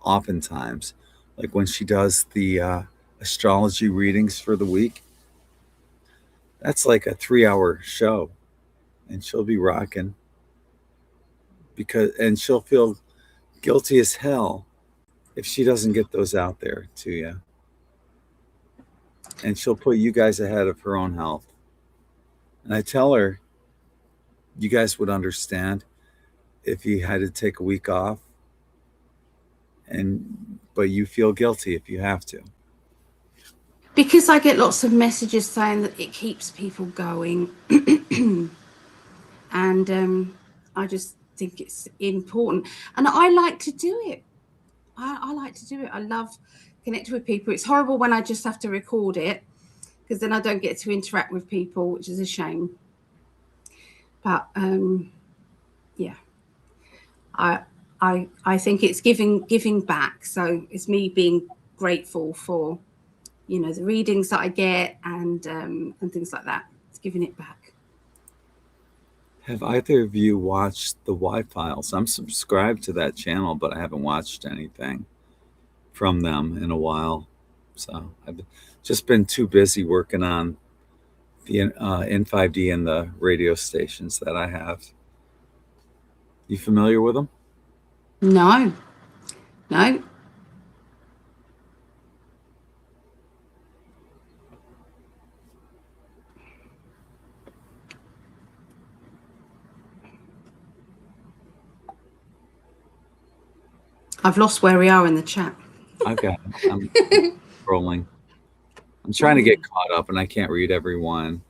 oftentimes. Like when she does the astrology readings for the week, that's like a 3-hour show. And she'll be rocking and she'll feel guilty as hell if she doesn't get those out there to you. And she'll put you guys ahead of her own health. And I tell her, you guys would understand if you had to take a week off, but you feel guilty if you have to. Because I get lots of messages saying that it keeps people going. And I just think it's important. And I like to do it. I like to do it. I love connecting with people. It's horrible when I just have to record it, because then I don't get to interact with people, which is a shame. But yeah, I think it's giving back. So it's me being grateful for, you know, the readings that I get and things like that. It's giving it back. Have either of you watched the Y Files? I'm subscribed to that channel, but I haven't watched anything from them in a while. So I've just been too busy working on the In5D and the radio stations that I have. You familiar with them? No. I've lost where we are in the chat. I've got it. I'm scrolling. I'm trying to get caught up and I can't read every one.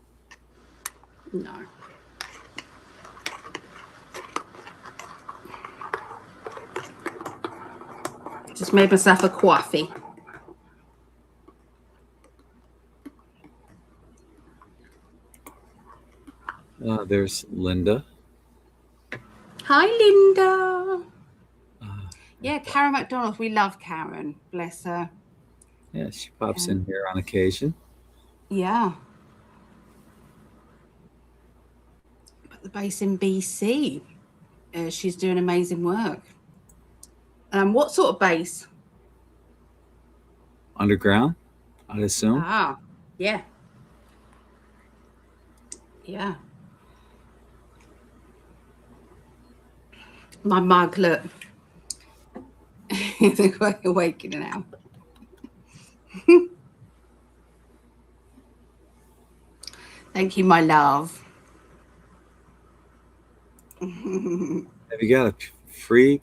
No. Just made myself a coffee. There's Linda. Hi, Linda. Yeah, Karen McDonald. We love Karen. Bless her. Yeah, she pops in here on occasion. Yeah. But the base in BC. She's doing amazing work. What sort of base? Underground, I'd assume. Ah, yeah. Yeah. My mug, look. They're awakening now. Thank you, my love. Have you got a free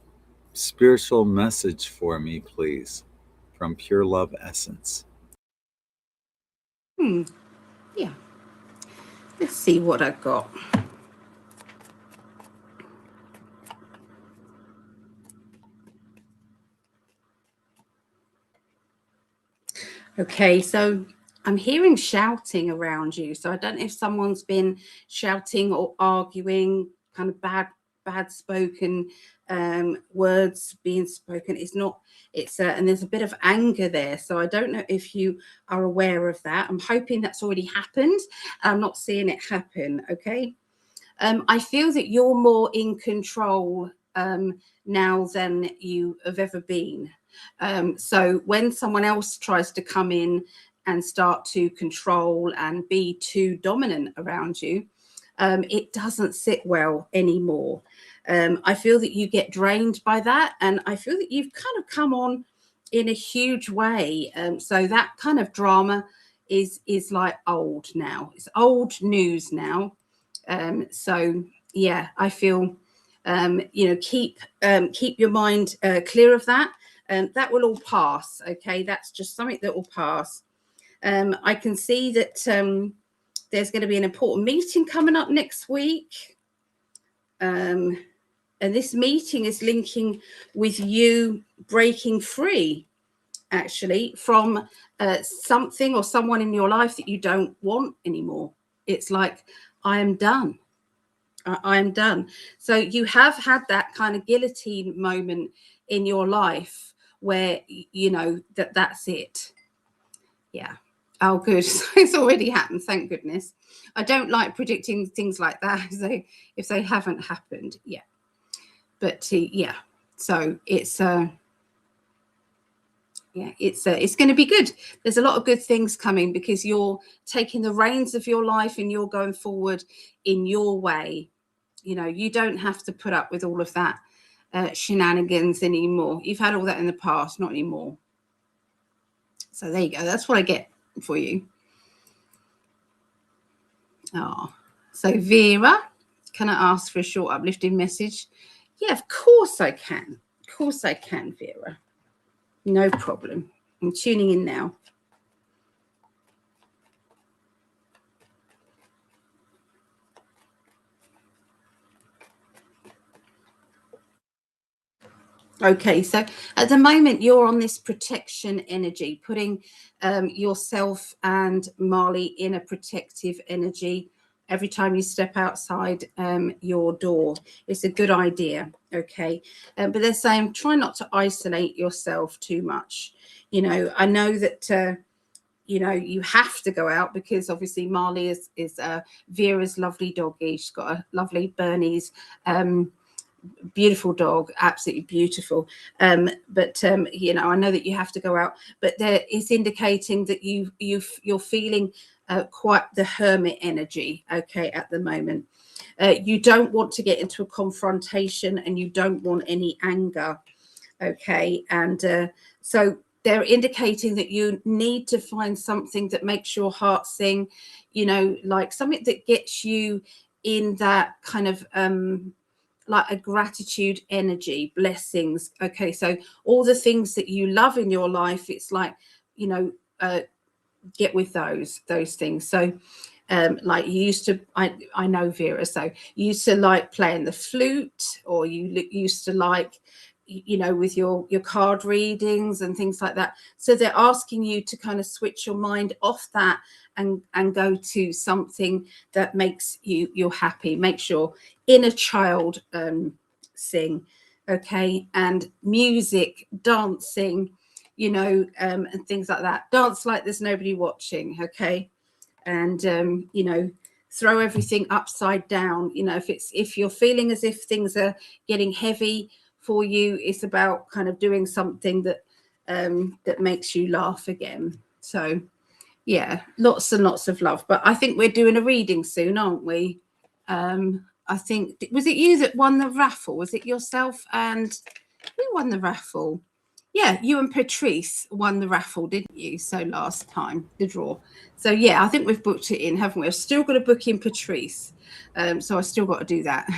spiritual message for me, please, from Pure Love Essence? Yeah. Let's see what I got. Okay, so I'm hearing shouting around you. So I don't know if someone's been shouting or arguing, kind of bad spoken words being spoken. It's not, and there's a bit of anger there. So I don't know if you are aware of that. I'm hoping that's already happened. I'm not seeing it happen. Okay. I feel that you're more in control now than you have ever been. So when someone else tries to come in and start to control and be too dominant around you, it doesn't sit well anymore. I feel that you get drained by that, and I feel that you've kind of come on in a huge way. So that kind of drama is like old now. It's old news now. So yeah, I feel you know, keep your mind clear of that. That will all pass. Okay, that's just something that will pass. I can see that there's going to be an important meeting coming up next week. And this meeting is linking with you breaking free, actually, from something or someone in your life that you don't want anymore. It's like, I am done. I am done. So you have had that kind of guillotine moment in your life where, you know, that's it. Yeah. Oh, good. So it's already happened. Thank goodness. I don't like predicting things like that if they haven't happened yet. But yeah. So it's yeah, it's going to be good. There's a lot of good things coming because you're taking the reins of your life and you're going forward in your way. You know, you don't have to put up with all of that shenanigans anymore. You've had all that in the past, not anymore. So there you go. That's what I get for you. Oh, so Vera, can I ask for a short uplifting message? Yeah, of course I can. Of course I can, Vera. No problem. I'm tuning in now. Okay, so at the moment you're on this protection energy, putting yourself and Marley in a protective energy every time you step outside your door. It's a good idea, okay? But they're saying try not to isolate yourself too much. You know, I know that you know you have to go out because obviously Marley is Vera's lovely doggy. She's got a lovely Bernese beautiful dog, absolutely beautiful. But you know, I know that you have to go out, but there is indicating that you're feeling quite the hermit energy, okay, at the moment. You don't want to get into a confrontation and you don't want any anger, okay, and so they're indicating that you need to find something that makes your heart sing, you know, like something that gets you in that kind of like a gratitude energy, blessings. Okay, so all the things that you love in your life, it's like, you know, get with those things. So like you used to, I know Vera, so you used to like playing the flute, or you used to like, you know, with your card readings and things like that. So they're asking you to kind of switch your mind off that and go to something that makes you're happy, makes your inner child sing, okay, and music, dancing, you know, and things like that. Dance like there's nobody watching, okay, and you know, throw everything upside down. You know, if you're feeling as if things are getting heavy for you, it's about kind of doing something that that makes you laugh again. So yeah, lots and lots of love. But I think we're doing a reading soon, aren't we? I think, was it you that won the raffle? Was it yourself and who won the raffle? Yeah, you and Patrice won the raffle, didn't you? So last time, the draw. So yeah, I think we've booked it in, haven't we? I've still got to book in Patrice. So I still got to do that.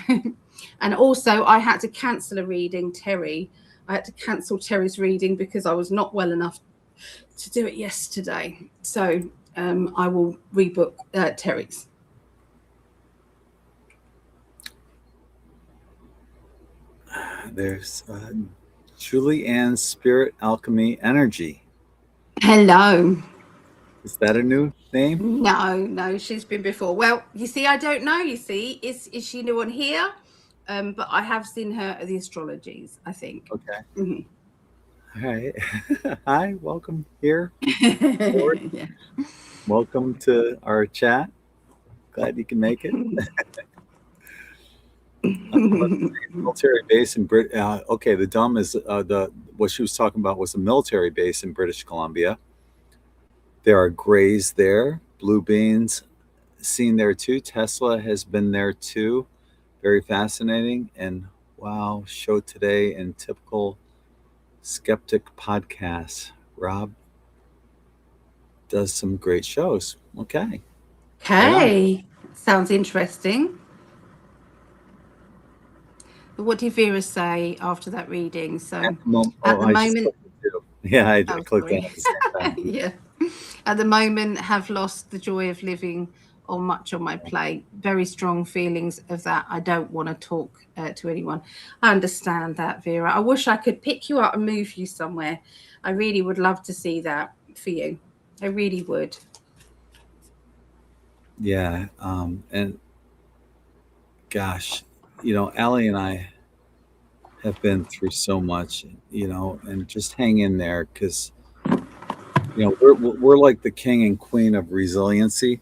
And also I had to cancel a reading, Terry. I had to cancel Terry's reading because I was not well enough to do it yesterday. So I will rebook Terry's. There's Julie Ann's Spirit Alchemy Energy. Hello. Is that a new name? No, she's been before. Well, you see, I don't know. You see, is she new on here? But I have seen her at the astrologies, I think. Okay. Mhm. All right. Hi, welcome here. Yeah. Welcome to our chat. Glad you can make it. Military base in Brit. Okay, the dumb is the what she was talking about was a military base in British Columbia. There are grays there, blue beans seen there too. Tesla has been there too. Very fascinating. And wow, show today in typical skeptic podcasts. Rob does some great shows. Okay. Okay. Sounds interesting. What did Vera say after that reading? So At the moment, at the I just moment, clicked it too. Yeah, I oh, clicked on sorry. it at the same time. Yeah. At the moment, have lost the joy of living or much on my plate. Very strong feelings of that. I don't want to talk to anyone. I understand that, Vera. I wish I could pick you up and move you somewhere. I really would love to see that for you. I really would. Yeah. And gosh, Allie and I have been through so much, and just hang in there because, we're like the king and queen of resiliency.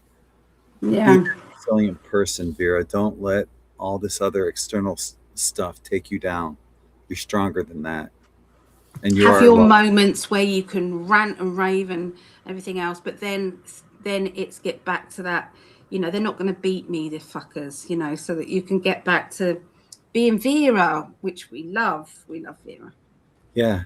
Be Yeah. a resilient person, Vera. Don't let all this other external stuff take you down. You're stronger than that. And you Have are your loved. moments where you can rant and rave and everything else, but then it's get back to that, they're not going to beat me, the fuckers, so that you can get back to being Vera, which we love. We love Vera. Yeah.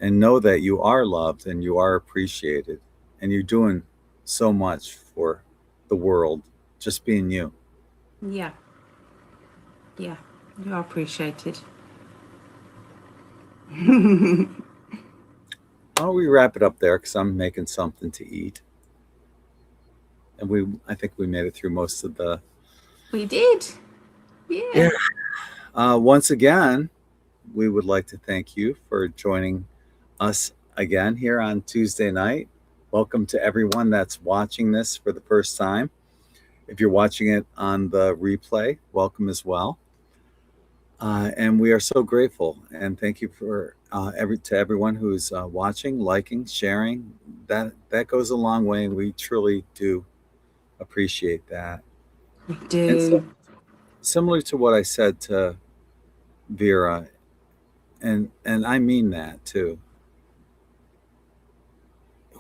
And know that you are loved and you are appreciated. And you're doing so much for the world, just being you. Yeah. Yeah. You are appreciated. Why don't we wrap it up there? Because I'm making something to eat. And I think we made it through most of the. We did. Yeah. Yeah. Once again, we would like to thank you for joining us again here on Tuesday night. Welcome to everyone that's watching this for the first time. If you're watching it on the replay, welcome as well. And we are so grateful, and thank you for to everyone who's watching, liking, sharing. That goes a long way, and we truly do appreciate that. We And so, do. similar to what I said to Vera, and I mean that too.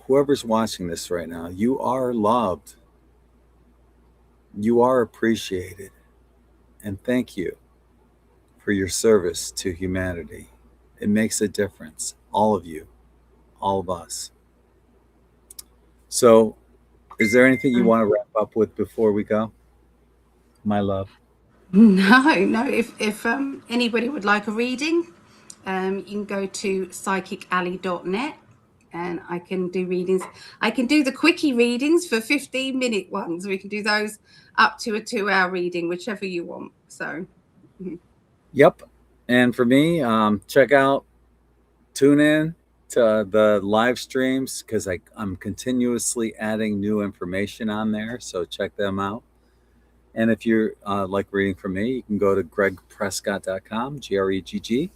Whoever's watching this right now, you are loved, you are appreciated, and thank you for your service to humanity. It makes a difference. All of you, all of us. So, is there anything you want to wrap up with before we go, my love? No. If anybody would like a reading, you can go to psychicalley.net and I can do readings. I can do the quickie readings for 15-minute ones. We can do those up to a 2-hour reading, whichever you want. So, Yep. And for me, tune in to the live streams because I'm continuously adding new information on there. So check them out. And if you're like reading from me, you can go to greggprescott.com, GREGG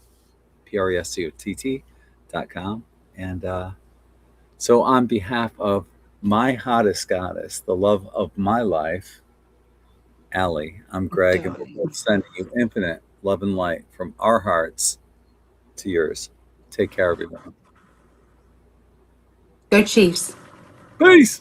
Prescott.com. And so, on behalf of my hottest goddess, the love of my life, Allie, I'm Greg, and we're both sending you infinite love and light from our hearts to yours. Take care, everyone. go Chiefs. Peace.